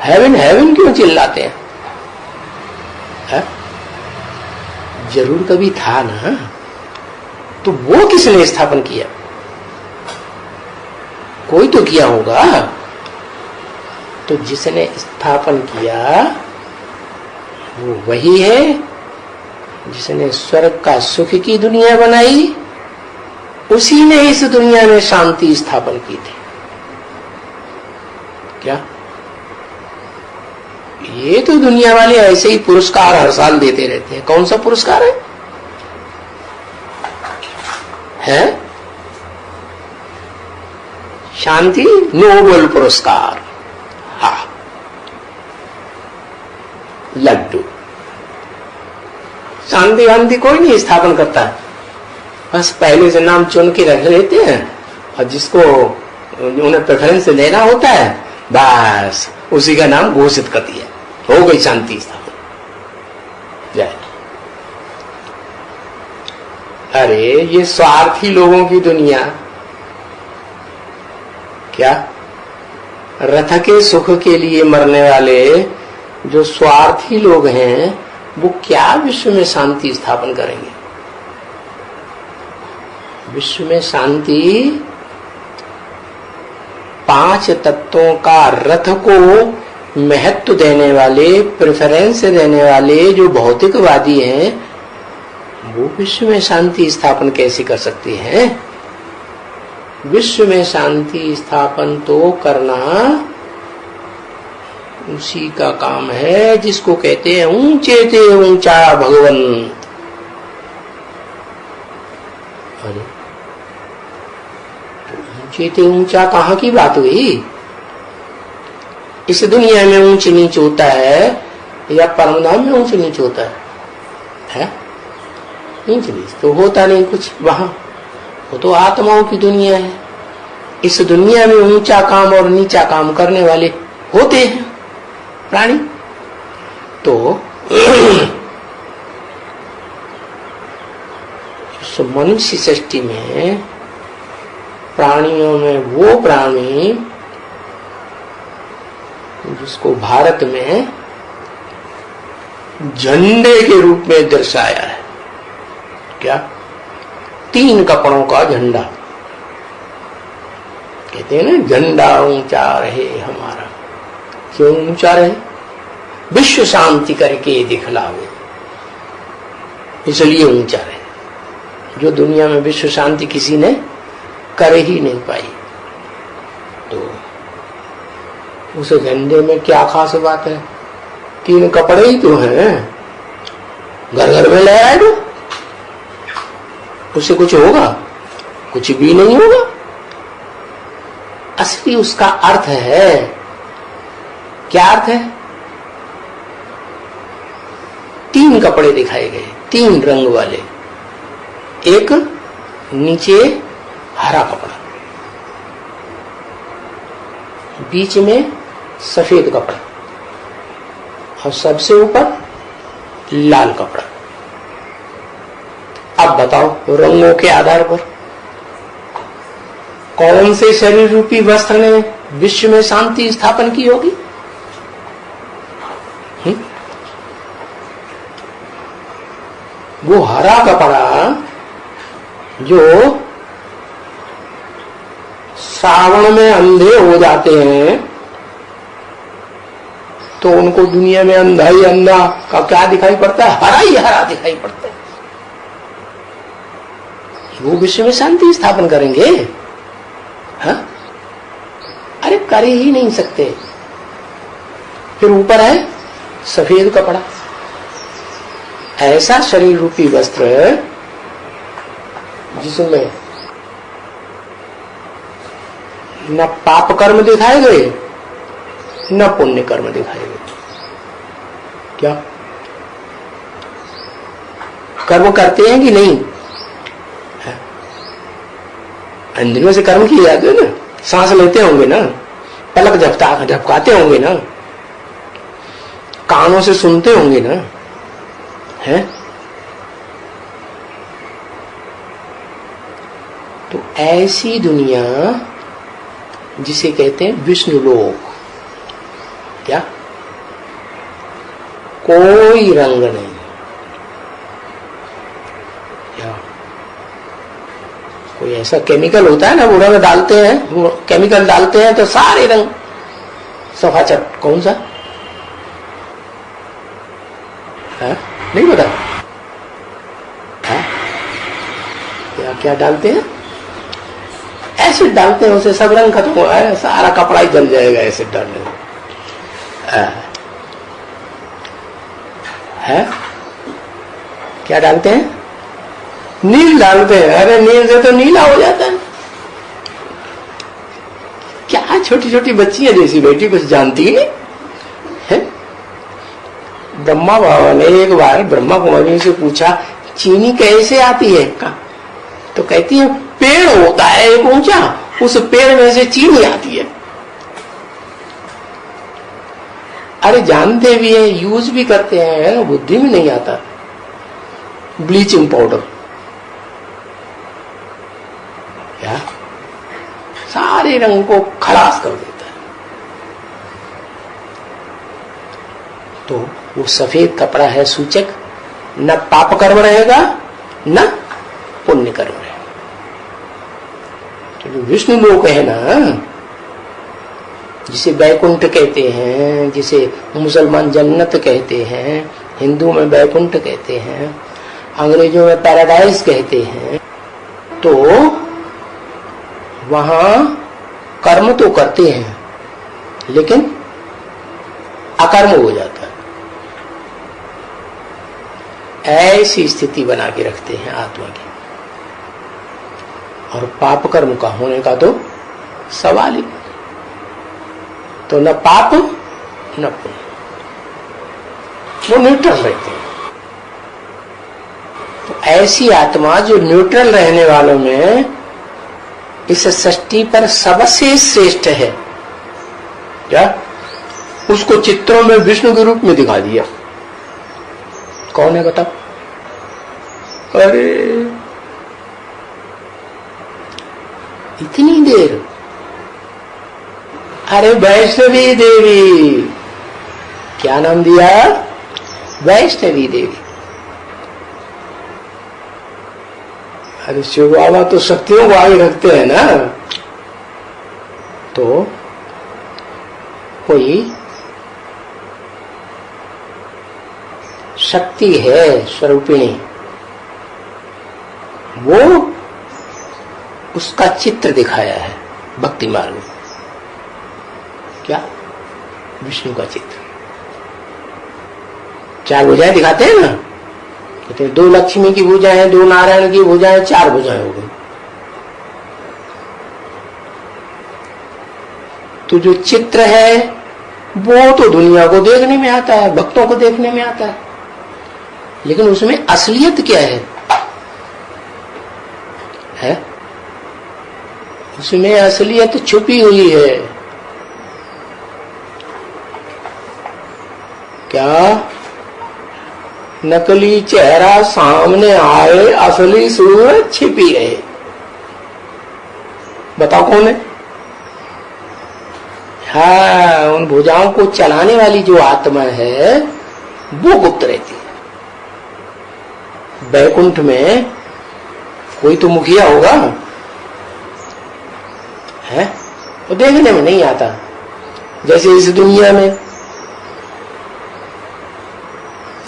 हेवन हेवन क्यों चिल्लाते हैं? जरूर कभी था ना। तो वो किसने स्थापन किया? कोई तो किया होगा। तो जिसने स्थापन किया वो वही है जिसने स्वर्ग का सुख की दुनिया बनाई, उसी ने इस दुनिया में शांति स्थापन की थी। क्या ये तो दुनिया वाले ऐसे ही पुरस्कार हर साल देते रहते हैं। कौन सा पुरस्कार है? शांति नोबेल पुरस्कार। हाँ, लड्डू। शांति वांति कोई नहीं स्थापन करता है, बस पहले से नाम चुन के रख लेते हैं, और जिसको उन्हें प्रेफरेंस देना होता है बस उसी का नाम घोषित कर दिया, हो गई शांति स्थापन। जय। अरे ये स्वार्थी लोगों की दुनिया, क्या रथ के सुख के लिए मरने वाले जो स्वार्थी लोग हैं वो क्या विश्व में शांति स्थापन करेंगे? विश्व में शांति 5 तत्वों का रथ को महत्व देने वाले, प्रेफरेंस देने वाले जो भौतिकवादी हैं, वो विश्व में शांति स्थापन कैसे कर सकते हैं? विश्व में शांति स्थापन तो करना उसी का काम है जिसको कहते हैं ऊंचे ते ऊंचा भगवंत। अरे तो ऊंचे ते ऊंचा कहाँ की बात हुई? इस दुनिया में ऊंच नीच होता है या परमधाम में ऊंच नीच होता है? ऊंच नीच तो होता नहीं कुछ वहां, वो तो आत्माओं की दुनिया है। इस दुनिया में ऊंचा काम और नीचा काम करने वाले होते हैं प्राणी। तो मनुष्य सृष्टि में प्राणियों में वो प्राणी जिसको भारत में झंडे के रूप में दर्शाया है, क्या? 3 कपड़ों का झंडा। कहते हैं ना, झंडा ऊंचा रहे हमारा। क्यों ऊंचा रहे? विश्व शांति करके दिखलावे, इसलिए ऊंचा रहे। जो दुनिया में विश्व शांति किसी ने कर ही नहीं पाई, तो उस झंडे में क्या खास बात है? 3 कपड़े ही तो हैं, घर घर में ले आए दो, उससे कुछ होगा? कुछ भी नहीं होगा। असली उसका अर्थ है, क्या अर्थ है? 3 कपड़े दिखाए गए, 3 रंग वाले। एक नीचे हरा कपड़ा, बीच में सफेद कपड़ा और सबसे ऊपर लाल कपड़ा। अब बताओ रंगों के आधार पर कौन से शरीर रूपी वस्त्र ने विश्व में शांति स्थापन की होगी? वो हरा कपड़ा जो श्रावण में अंधे हो जाते हैं, तो उनको दुनिया में अंधा ही अंधा का क्या दिखाई पड़ता है? हरा ही हरा दिखाई पड़ता है। वो विश्व में शांति स्थापन करेंगे? हाँ? अरे कर ही नहीं सकते। फिर ऊपर है सफेद कपड़ा। ऐसा शरीर रूपी वस्त्र जिसमें न पाप कर्म दिखाए गए न पुण्य कर्म दिखाए गए। क्या कर्म करते हैं कि नहीं? इंद्रियों से कर्म किए जाते हैं ना, सांस लेते होंगे ना, पलक झपकाते होंगे ना, कानों से सुनते होंगे ना, है? तो ऐसी दुनिया जिसे कहते हैं विष्णु लोक, क्या कोई रंग नहीं, क्या कोई ऐसा केमिकल होता है ना, वो रंग डालते हैं, वो केमिकल डालते हैं तो सारे रंग सफाचट। कौन सा है? नहीं पता। क्या क्या डालते हैं? एसिड डालते हैं, उसे सब रंग खत्म हो है, सारा कपड़ा ही जल जाएगा एसिड डालने में। है क्या डालते हैं? नील डालते हैं। अरे नील से तो नीला हो जाता है। क्या छोटी छोटी बच्चियां जैसी बेटी कुछ जानती ही नहीं है। ब्रह्मा बाबा ने एक बार ब्रह्मा कुमारी से पूछा, चीनी कैसे आती है? तो कहती है पेड़ होता है एक ऊंचा, उस पेड़ में से चीनी आती है। अरे जानते भी है, यूज भी करते हैं, बुद्धि में नहीं आता। ब्लीचिंग पाउडर, क्या सारे रंग को खलास कर देता है। तो वो सफेद कपड़ा है सूचक, न पाप कर्म रहेगा न पुण्य कर्म रहेगा। तो जो विष्णु लोक है ना, जिसे बैकुंठ कहते हैं, जिसे मुसलमान जन्नत कहते हैं, हिंदू में बैकुंठ कहते हैं, अंग्रेजों में पैराडाइज कहते हैं, तो वहां कर्म तो करते हैं लेकिन अकर्म हो जाता है। ऐसी स्थिति बना के रखते हैं आत्मा की। और पाप कर्म का होने का तो सवाल ही, तो न पाप न पुण्य, वो न्यूट्रल रहते हैं। तो ऐसी आत्मा जो न्यूट्रल रहने वालों में इस सृष्टि पर सबसे श्रेष्ठ है क्या, उसको चित्रों में विष्णु के रूप में दिखा दिया। कौन है बताओ? अरे इतनी देर, अरे वैष्णवी देवी, क्या नाम दिया? वैष्णवी देवी। अरे शिव बाबा तो शक्तियों को आगे रखते हैं ना, तो कोई शक्ति है स्वरूपिणी, वो उसका चित्र दिखाया है भक्ति मार्ग में। क्या? विष्णु का चित्र। 4 भुजाएं दिखाते हैं ना, कहते हैं 2 लक्ष्मी की भुजाएं, 2 नारायण की भुजाएं, 4 भुजाएं हो गई। तो जो चित्र है वो तो दुनिया को देखने में आता है, भक्तों को देखने में आता है, लेकिन उसमें असलियत क्या है? उसमें असलियत छुपी हुई है। क्या? नकली चेहरा सामने आए, असली सूरत छिपी रहे। बताओ कौन है? हाँ, उन भुजाओं को चलाने वाली जो आत्मा है वो गुप्त रहती है। बैकुंठ में कोई तो मुखिया होगा है, वो देखने में नहीं आता। जैसे इस दुनिया में,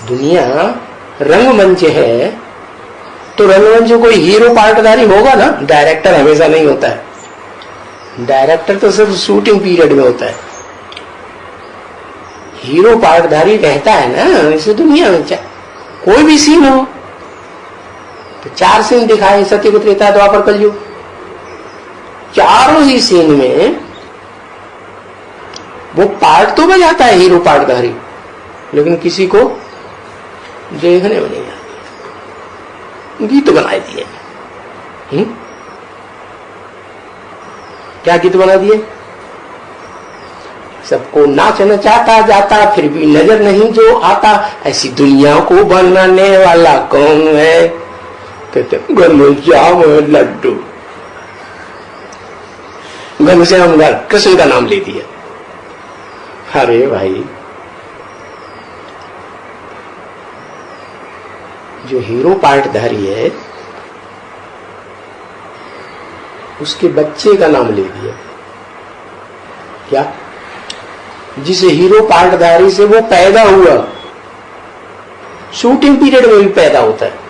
दुनिया रंगमंच है, तो रंगमंच कोई हीरो पार्टधारी होगा ना, डायरेक्टर हमेशा नहीं होता है। डायरेक्टर तो सिर्फ शूटिंग पीरियड में होता है, हीरो पार्टधारी रहता है ना इस दुनिया में। कोई भी सीन हो तो 4 सीन दिखाए, सत्य त्रेता द्वापर कलयुग, चारों ही सीन में वो पार्ट तो बजाता है हीरो पार्टधारी, लेकिन किसी को देखने में नहीं आती। गीत बनाए दिए। क्या गीत बना दिए? सबको नाचना चाहता जाता, फिर भी नजर नहीं जो आता, ऐसी दुनिया को बनाने वाला कौन है? कहते घनश्याम लड्डू। घनश्याम कृष्ण का नाम ले दिया। अरे भाई, जो हीरो पार्टधारी है उसके बच्चे का नाम ले दिया। क्या? जिस हीरो पार्टधारी से वो पैदा हुआ, शूटिंग पीरियड में भी पैदा होता है।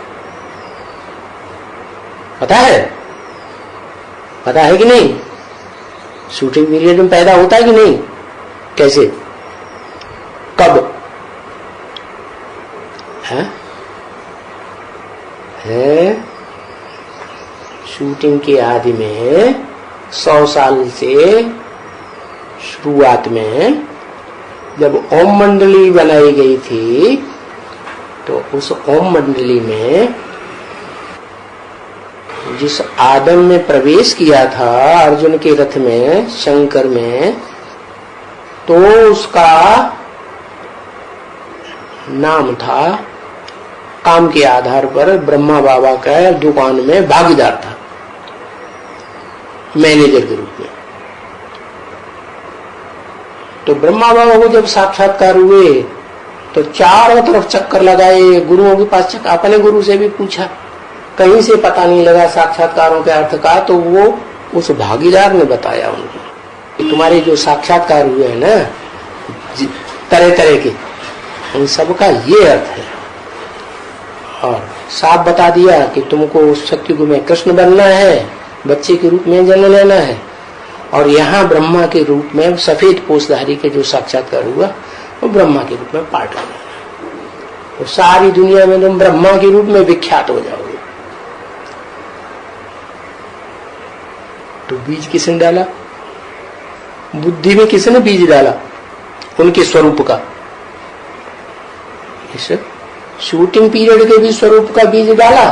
पता है? पता है कि नहीं? शूटिंग पीरियड में पैदा होता है कि नहीं? कैसे? कब? है शूटिंग के आदि में 100 साल से शुरुआत में जब ओम मंडली बनाई गई थी, तो उस ओम मंडली में जिस आदम ने प्रवेश किया था अर्जुन के रथ में, शंकर में, तो उसका नाम था, काम के आधार पर ब्रह्मा बाबा का दुकान में भागीदार था, मैनेजर के रूप में। तो ब्रह्मा बाबा को जब साक्षात्कार हुए तो चारों तरफ चक्कर लगाए, गुरुओं के पास चक्कर, अपने गुरु से भी पूछा, कहीं से पता नहीं लगा साक्षात्कारों के अर्थ का। तो वो उस भागीदार ने बताया उनको कि तुम्हारे जो साक्षात्कार हुए हैं ना तरह तरह के, उन सब का ये अर्थ है। और साफ बता दिया कि तुमको सतयुग में कृष्ण बनना है, बच्चे के रूप में जन्म लेना है, और यहाँ ब्रह्मा के रूप में सफेद पोषधारी के जो साक्षात्कार हुआ वो ब्रह्मा के रूप में पाठ लेना है। तो सारी दुनिया में तुम ब्रह्मा के रूप में विख्यात हो जाओगे। तो बीज किसने डाला? बुद्धि में किसने बीज डाला? उनके स्वरूप का। इस शूटिंग पीरियड के भी स्वरूप का बीज डाला,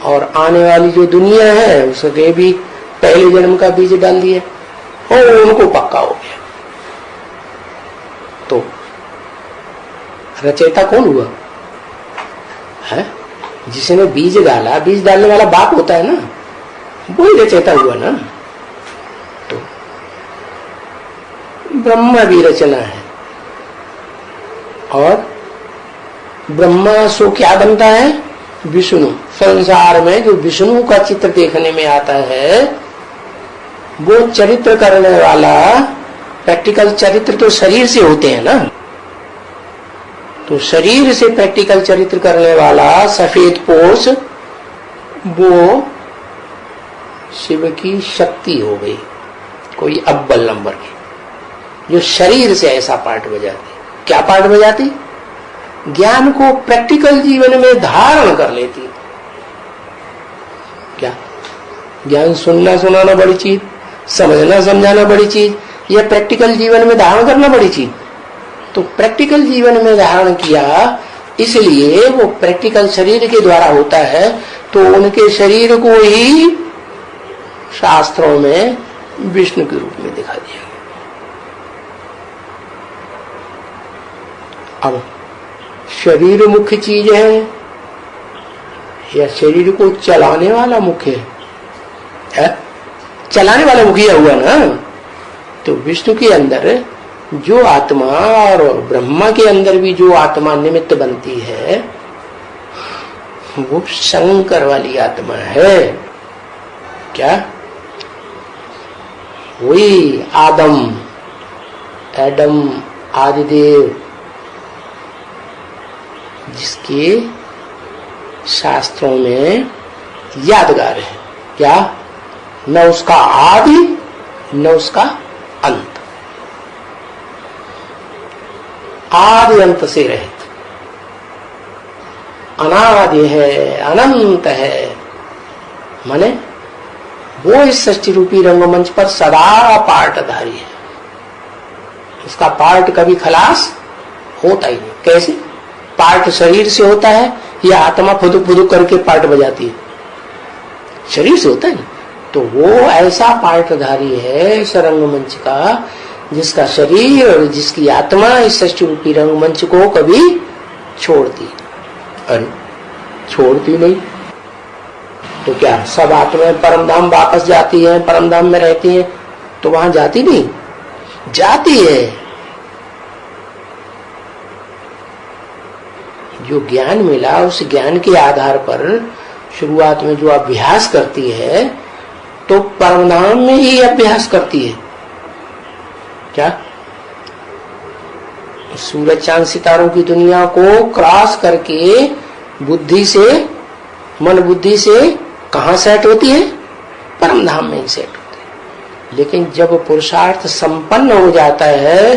और आने वाली जो दुनिया है उसके भी पहले जन्म का बीज डाल दिया और उनको पक्का हो गया। तो रचयिता कौन हुआ है? जिसने बीज डाला, बीज डालने वाला बाप होता है ना, वो ही रचयिता हुआ ना। तो ब्रह्मा भी रचना है, और ब्रह्मा सो क्या बनता है? विष्णु। संसार में जो विष्णु का चित्र देखने में आता है, वो चरित्र करने वाला, प्रैक्टिकल चरित्र तो शरीर से होते हैं ना, तो शरीर से प्रैक्टिकल चरित्र करने वाला सफेद पोष वो शिव की शक्ति हो गई, कोई अव्वल नंबर की, जो शरीर से ऐसा पार्ट बजाती। क्या पार्ट बजाती? ज्ञान को प्रैक्टिकल जीवन में धारण कर लेती। क्या ज्ञान सुनना सुनाना बड़ी चीज, समझना समझाना बड़ी चीज, यह प्रैक्टिकल जीवन में धारण करना बड़ी चीज। तो प्रैक्टिकल जीवन में धारण किया, इसलिए वो प्रैक्टिकल शरीर के द्वारा होता है। तो उनके शरीर को ही शास्त्रों में विष्णु के रूप में दिखा दिया। अब शरीर मुख्य चीज है या शरीर को चलाने वाला मुख्य है? चलाने वाला मुखिया हुआ ना। तो विष्णु के अंदर जो आत्मा और ब्रह्मा के अंदर भी जो आत्मा निमित्त बनती है, वो शंकर वाली आत्मा है। क्या? वही एडम आदिदेव, जिसके शास्त्रों में यादगार है। क्या? न उसका आदि न उसका अंत, आदि अंत से रहित, अनादि है, अनंत है। माने वो इस सृष्टि रूपी रंगमंच पर सदा पार्टधारी है। उसका पार्ट कभी खलास होता ही नहीं। कैसे? पार्ट शरीर से होता है या आत्मा फुदुक फुदुक करके पार्ट बजाती है? शरीर से होता है ना। तो वो ऐसा पार्टधारी है इस रंगमंच का, जिसका शरीर और जिसकी आत्मा इस सृष्टि रूपी रंगमंच को कभी छोड़ती, अरे छोड़ती नहीं। तो क्या सब आत्माएं परमधाम वापस जाती हैं, परमधाम में रहती हैं? तो वहां जाती नहीं, जाती है। जो ज्ञान मिला, उस ज्ञान के आधार पर शुरुआत में जो अभ्यास करती है, तो परमधाम में ही अभ्यास करती है। क्या? सूरज चांद सितारों की दुनिया को क्रॉस करके बुद्धि से, मन बुद्धि से कहां सेट होती है? परमधाम में ही सेट होती है। लेकिन जब पुरुषार्थ संपन्न हो जाता है,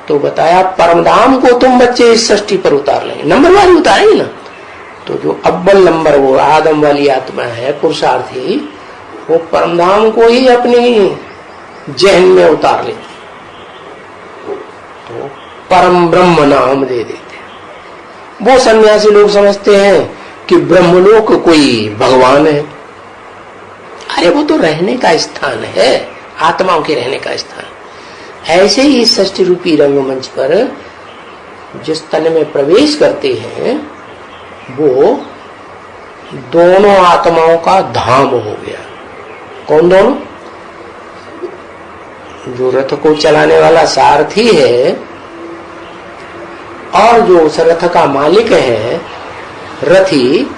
तो बताया परमधाम को तुम बच्चे इस सृष्टि पर उतार लेंगे, नंबर वाली उतारेंगे ना। तो जो अव्वल नंबर वो आदम वाली आत्मा है, पुरुषार्थी, वो परमधाम को ही अपनी जहन में उतार लेते, तो परम ब्रह्म नाम दे देते हैं। वो सन्यासी लोग समझते हैं कि ब्रह्मलोक कोई भगवान है। अरे वो तो रहने का स्थान है, आत्माओं के रहने का स्थान। ऐसे ही सृष्टि रूपी रंगमंच पर जिस तन में प्रवेश करते हैं, वो दोनों आत्माओं का धाम हो गया। कौन दोनों? जो रथ को चलाने वाला सारथी है और जो उस रथ का मालिक है, रथी,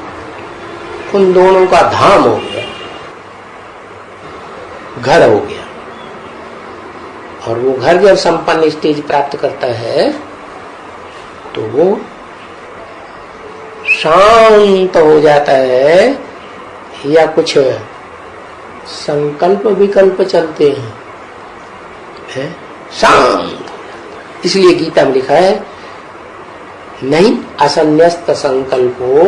उन दोनों का धाम हो गया, घर हो गया। और वो घर जब संपन्न स्टेज प्राप्त करता है, तो वो शांत हो जाता है, या कुछ संकल्प विकल्प चलते हैं, शांत। इसलिए गीता में लिखा है, नहीं असन्यस्त संकल्पो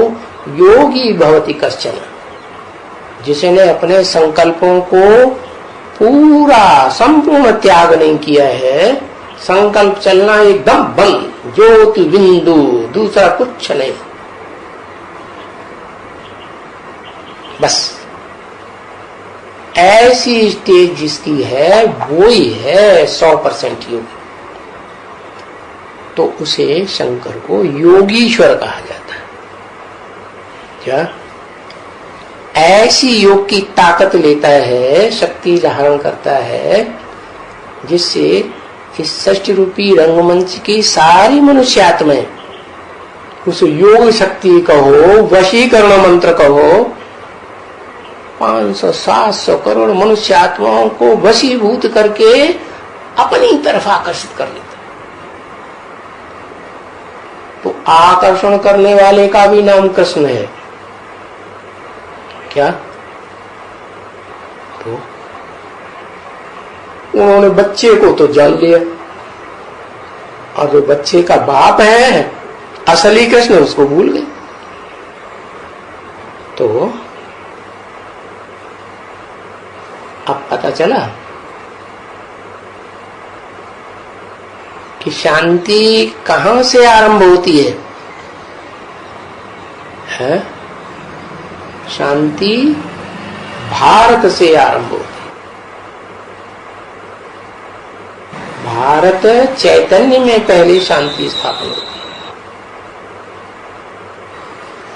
योगी भवति कश्चन। जिसने अपने संकल्पों को पूरा संपूर्ण त्याग नहीं किया है, संकल्प चलना एकदम बंद, ज्योति बिंदु, दूसरा कुछ नहीं, बस ऐसी स्टेज जिसकी है वो ही है 100% योगी। तो उसे शंकर को योगीश्वर कहा जाता है। क्या ऐसी योग की ताकत लेता है, शक्ति धारण करता है, जिससे इस षष्ठ रूपी रंगमंच की सारी मनुष्यात्माएं उस योग शक्ति कहो, वशीकरण मंत्र कहो, 500-700 करोड़ मनुष्य आत्माओं को वशीभूत करके अपनी तरफ आकर्षित कर लेता। तो आकर्षण करने वाले का भी नाम कृष्ण है। क्या? तो उन्होंने बच्चे को तो जान लिया, और जो बच्चे का बाप है असली कृष्ण, उसको भूल गए। तो अब पता चला कि शांति कहां से आरंभ होती है? शांति भारत से आरंभ होती है। भारत चैतन्य में पहले शांति स्थापन होती है,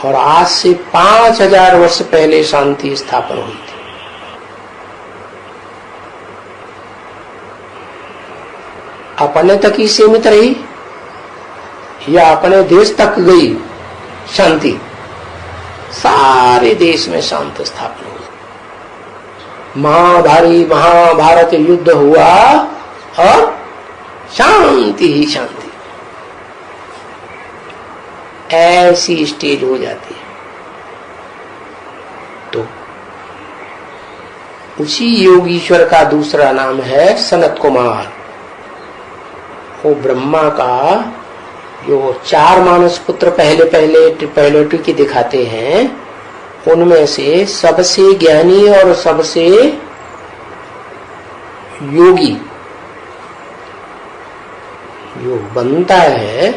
और आज से 5000 वर्ष पहले शांति स्थापन हुई थी। अपने तक ही सीमित रही या अपने देश तक गई शांति? सारे देश में शांति स्थापन हुई। महाभारत युद्ध हुआ और शांति ही शांति। ऐसी स्टेज हो जाती है। तो उसी योगीश्वर का दूसरा नाम है सनत कुमार। वो ब्रह्मा का जो 4 मानस पुत्र पहले टीके दिखाते हैं, उनमें से सबसे ज्ञानी और सबसे योगी जो बनता है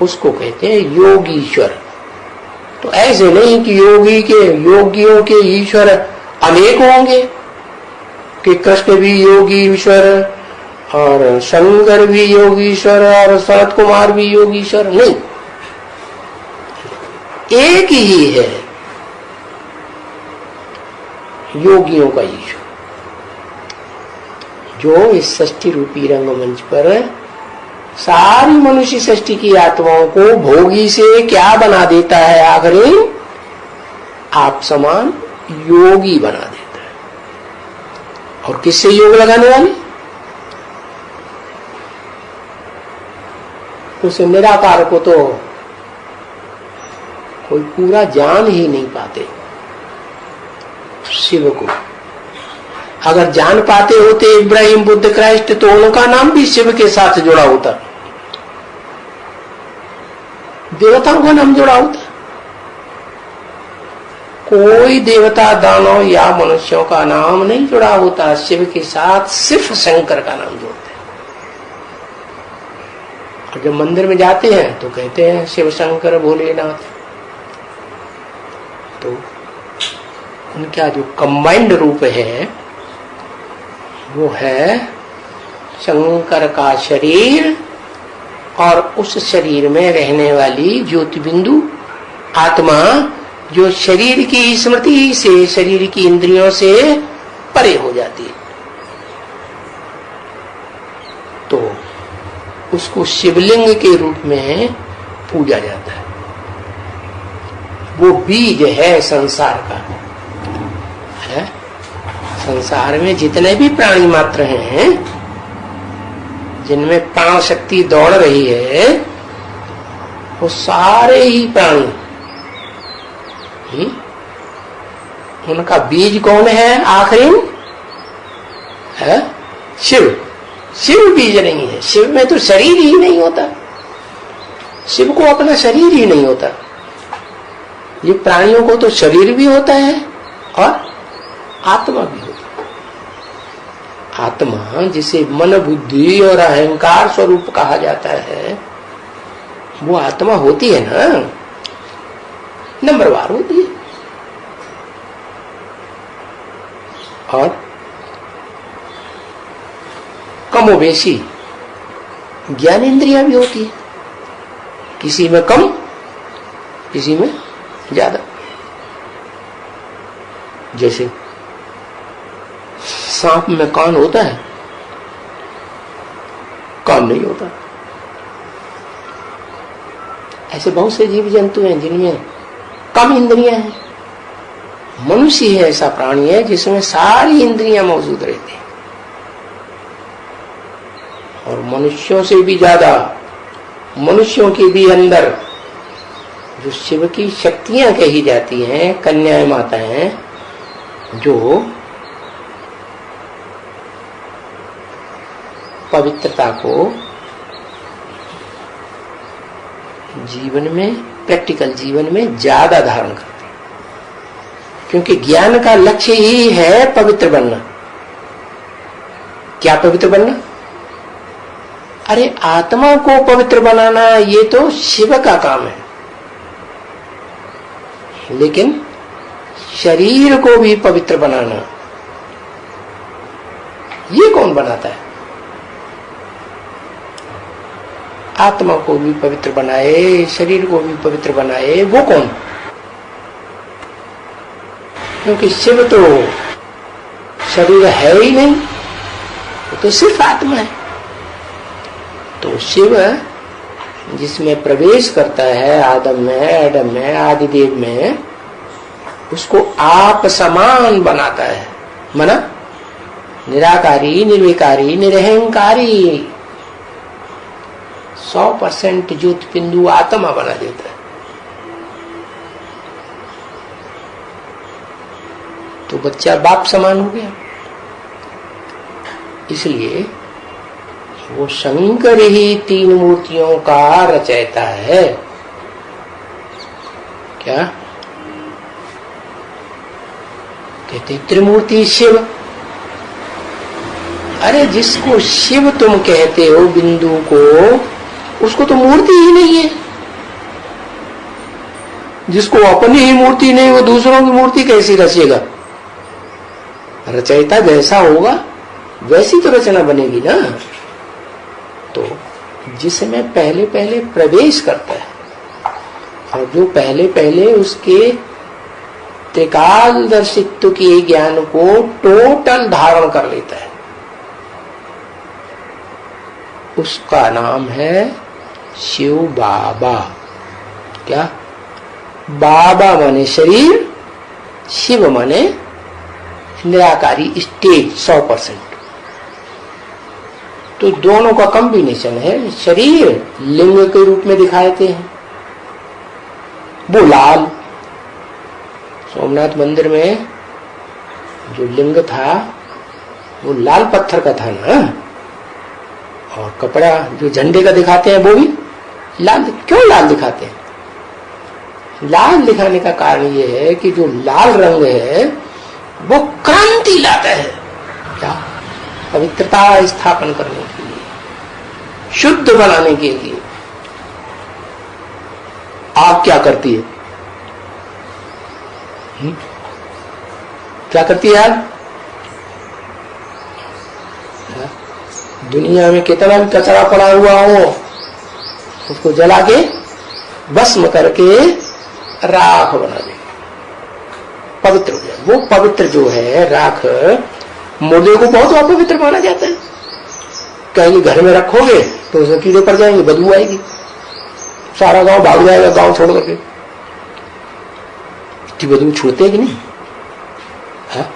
उसको कहते हैं योगीश्वर। तो ऐसे नहीं कि योगियों के ईश्वर अनेक होंगे, कि कृष्ण भी योगी ईश्वर और शंकर भी योगीश्वर और सनत कुमार भी योगीश्वर, नहीं, एक ही है योगियों का ईश्वर, जो इस षष्ठी रूपी रंगमंच पर सारी मनुष्य सृष्टि की आत्माओं को भोगी से क्या बना देता है? आखिरी आप समान योगी बना देता है। और किससे योग लगाने वाले? उस निराकार को तो कोई पूरा जान ही नहीं पाते। शिव को अगर जान पाते होते इब्राहिम, बुद्ध, क्राइस्ट, तो उनका नाम भी शिव के साथ जुड़ा होता, देवताओं का नाम जुड़ा होता। कोई देवता, दानव या मनुष्यों का नाम नहीं जुड़ा होता शिव के साथ, सिर्फ शंकर का नाम जोड़ते हैं। और जब मंदिर में जाते हैं तो कहते हैं शिव शंकर भोलेनाथ। तो उनका जो कंबाइंड रूप है वो है शंकर का शरीर और उस शरीर में रहने वाली ज्योति बिंदु आत्मा, जो शरीर की स्मृति से, शरीर की इंद्रियों से परे हो जाती है। तो उसको शिवलिंग के रूप में पूजा जाता है। वो बीज है संसार का, है? संसार में जितने भी प्राणी मात्र हैं, जिनमें प्राण शक्ति दौड़ रही है, वो सारे ही प्राणी उनका बीज कौन है? आखिरी है शिव। शिव बीज नहीं है। शिव में तो शरीर ही नहीं होता, शिव को अपना शरीर ही नहीं होता। ये प्राणियों को तो शरीर भी होता है और आत्मा भी होता है। आत्मा जिसे मन, बुद्धि और अहंकार स्वरूप कहा जाता है, वो आत्मा होती है ना, नंबरवार होती है। और कमोबेशी ज्ञानेंद्रियां भी होती है, किसी में कम किसी में ज्यादा। जैसे सांप में कान होता है, कान नहीं होता। ऐसे बहुत से जीव जंतु हैं जिनमें कम इंद्रियां हैं। मनुष्य ही ऐसा प्राणी है जिसमें सारी इंद्रियां मौजूद रहती हैं, और मनुष्यों से भी ज्यादा, मनुष्यों के भी अंदर जो शिव की शक्तियां कही जाती हैं, कन्याएं माताएं, जो पवित्रता को जीवन में, प्रैक्टिकल जीवन में ज्यादा धारण करते हैं, क्योंकि ज्ञान का लक्ष्य ही है पवित्र बनना। क्या पवित्र बनना? अरे आत्मा को पवित्र बनाना ये तो शिव का काम है, लेकिन शरीर को भी पवित्र बनाना ये कौन बनाता है? आत्मा को भी पवित्र बनाए, शरीर को भी पवित्र बनाए, वो कौन? क्योंकि शिव तो शरीर है ही नहीं, वो तो सिर्फ आत्मा है। तो शिव जिसमें प्रवेश करता है, आदम में, एडम में, आदिदेव में, उसको आप समान बनाता है। मना निराकारी, निर्विकारी, निरहंकारी, 100% ज्योति बिंदु आत्मा बना देता है। तो बच्चा बाप समान हो गया। इसलिए वो शंकर ही तीन मूर्तियों का रचयिता है। क्या कहते? त्रिमूर्ति शिव। अरे जिसको शिव तुम कहते हो बिंदु को, उसको तो मूर्ति ही नहीं है। जिसको अपनी ही मूर्ति नहीं, वो दूसरों की मूर्ति कैसी रचेगा? रचयिता जैसा होगा वैसी तो रचना बनेगी ना। तो जिसमें पहले पहले प्रवेश करता है, और जो पहले पहले उसके त्रिकालदर्शित्व के ज्ञान को टोटल धारण कर लेता है, उसका नाम है शिव बाबा। क्या? बाबा माने शरीर, शिव माने निराकारी स्टेज 100%। तो दोनों का कॉम्बिनेशन है। शरीर लिंग के रूप में दिखाते हैं, वो लाल। सोमनाथ मंदिर में जो लिंग था वो लाल पत्थर का था ना, और कपड़ा जो झंडे का दिखाते हैं वो भी लाल। क्यों लाल दिखाते हैं? लाल दिखाने का कारण ये है कि जो लाल रंग है वो क्रांति लाता है। क्या? पवित्रता स्थापन करने के लिए, शुद्ध बनाने के लिए। आग क्या करती है? क्या करती है आग? दुनिया में कितना भी कचरा पड़ा हुआ हो, उसको जला के भस्म करके राख बना दे, पवित्र हो जाए। वो पवित्र जो है राख, मुर्दे को बहुत अपवित्र माना जाता है। कहीं घर में रखोगे तो उसमें कीड़े पड़ जाएंगे, बदबू आएगी, सारा गांव भाग जाएगा गांव छोड़ करके। इतनी बदबू छोड़ते कि नहीं? है?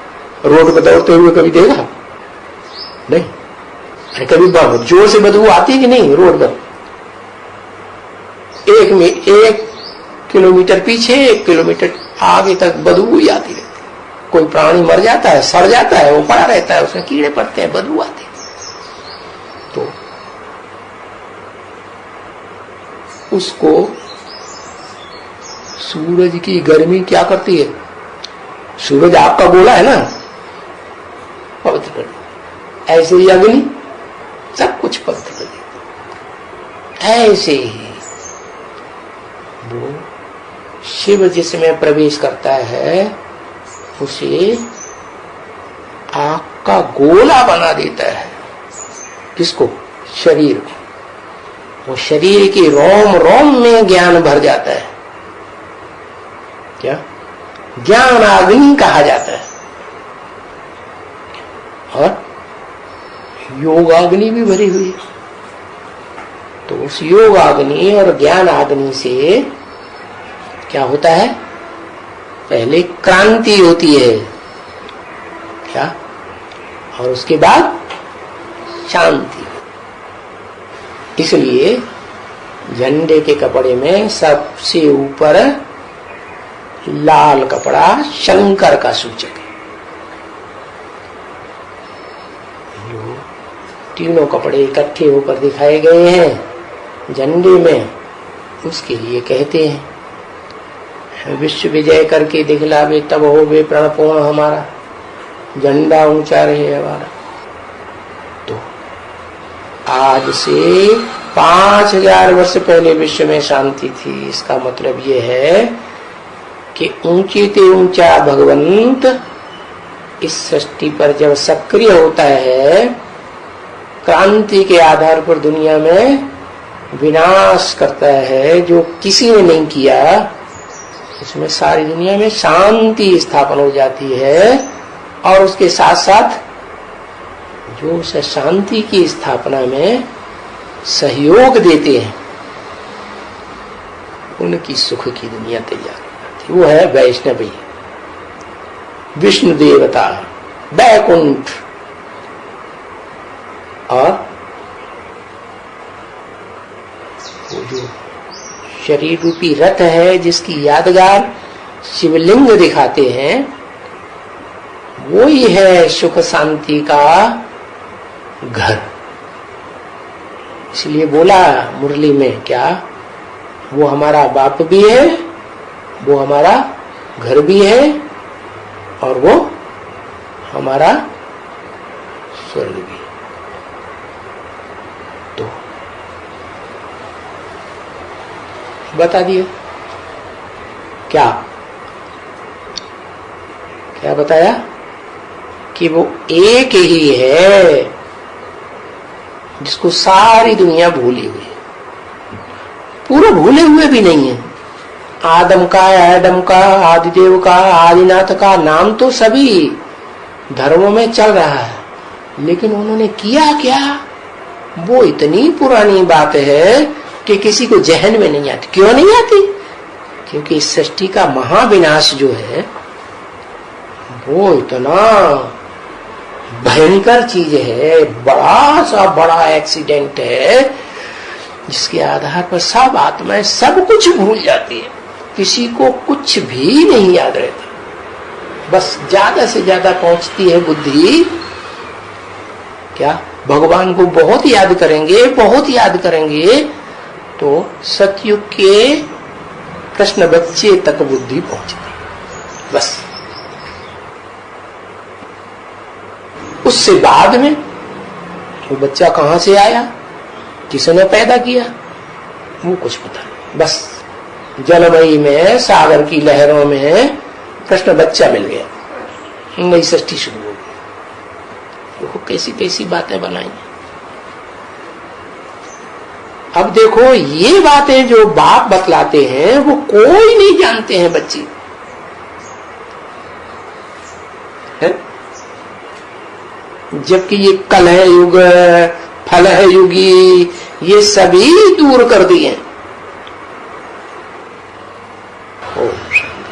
रोड पर दौड़ते हुए कभी देखा? नहीं। अरे कभी जोर से बदबू आती है कि नहीं रोड पर? 1 किलोमीटर पीछे, 1 किलोमीटर आगे तक बदबू ही आती रहती है। कोई प्राणी मर जाता है, सड़ जाता है, वो पड़ा रहता है, उसमें कीड़े पड़ते हैं, बदबू आती है। तो उसको सूरज की गर्मी क्या करती है? सूरज आपका गोला है ना, पवित्र कर देता। ऐसे ही अग्नि सब कुछ पवित्र कर देता। ऐसे ही वो शिव जिसमें प्रवेश करता है उसे का गोला बना देता है। किसको? शरीर को। वो शरीर की रोम रोम में ज्ञान भर जाता है। क्या? ज्ञान अग्नि कहा जाता है। और योगाग्नि भी भरी हुई है। तो उस योगाग्नि और ज्ञान अग्नि से क्या होता है? पहले क्रांति होती है। क्या? और उसके बाद शांति। इसलिए झंडे के कपड़े में सबसे ऊपर लाल कपड़ा शंकर का सूचक है। तीनों कपड़े इकट्ठे होकर दिखाए गए हैं झंडे में, उसके लिए कहते हैं विश्व विजय करके दिखलावे तब हो वे प्रणपूर्ण हमारा, झंडा ऊंचा रहे हमारा। तो आज से 5000 वर्ष पहले विश्व में शांति थी। इसका मतलब ये है कि ऊंचे ते ऊंचा भगवंत इस सृष्टि पर जब सक्रिय होता है, क्रांति के आधार पर दुनिया में विनाश करता है जो किसी ने नहीं किया, इसमें सारी दुनिया में शांति स्थापन हो जाती है। और उसके साथ साथ जो उस शांति की स्थापना में सहयोग देते हैं, उनकी सुख की दुनिया तैयार हो जाती है। वो है वैष्णवी, विष्णु देवता, बैकुंठ। और वो जो शरीर रूपी रथ है जिसकी यादगार शिवलिंग दिखाते हैं, वो ही है सुख शांति का घर। इसलिए बोला मुरली में, क्या? वो हमारा बाप भी है, वो हमारा घर भी है, और वो हमारा स्वर्ग भी। तो बता दिए क्या? क्या बताया? कि वो एक ही है जिसको सारी दुनिया भूली हुई है। पूरा भूले हुए भी नहीं है। आदम का, एडम का, आदिदेव का, आदिनाथ का नाम तो सभी धर्मों में चल रहा है, लेकिन उन्होंने किया क्या? वो इतनी पुरानी बात है कि किसी को जहन में नहीं आती। क्यों नहीं आती? क्योंकि इस सृष्टि का महाविनाश जो है वो इतना भयंकर चीज है, बड़ा सा बड़ा एक्सीडेंट है, जिसके आधार पर सब आत्माएं सब कुछ भूल जाती है। किसी को कुछ भी नहीं याद रहता। बस ज्यादा से ज्यादा पहुंचती है बुद्धि, क्या? भगवान को बहुत याद करेंगे, बहुत याद करेंगे तो सतयुग के कृष्ण बच्चे तक बुद्धि पहुंचती। बस उससे बाद में वो बच्चा कहां से आया, किसने पैदा किया, वो कुछ पता नहीं। बस जलमई में, सागर की लहरों में कृष्ण बच्चा मिल गया, नई सृष्टि शुरू हो गई। देखो कैसी कैसी बातें बनाई। अब देखो ये बातें जो बाप बतलाते हैं वो कोई नहीं जानते हैं बच्चे है? जबकि ये कलह युग, फलह युगी, ये सभी दूर कर दिए। ओम शांति।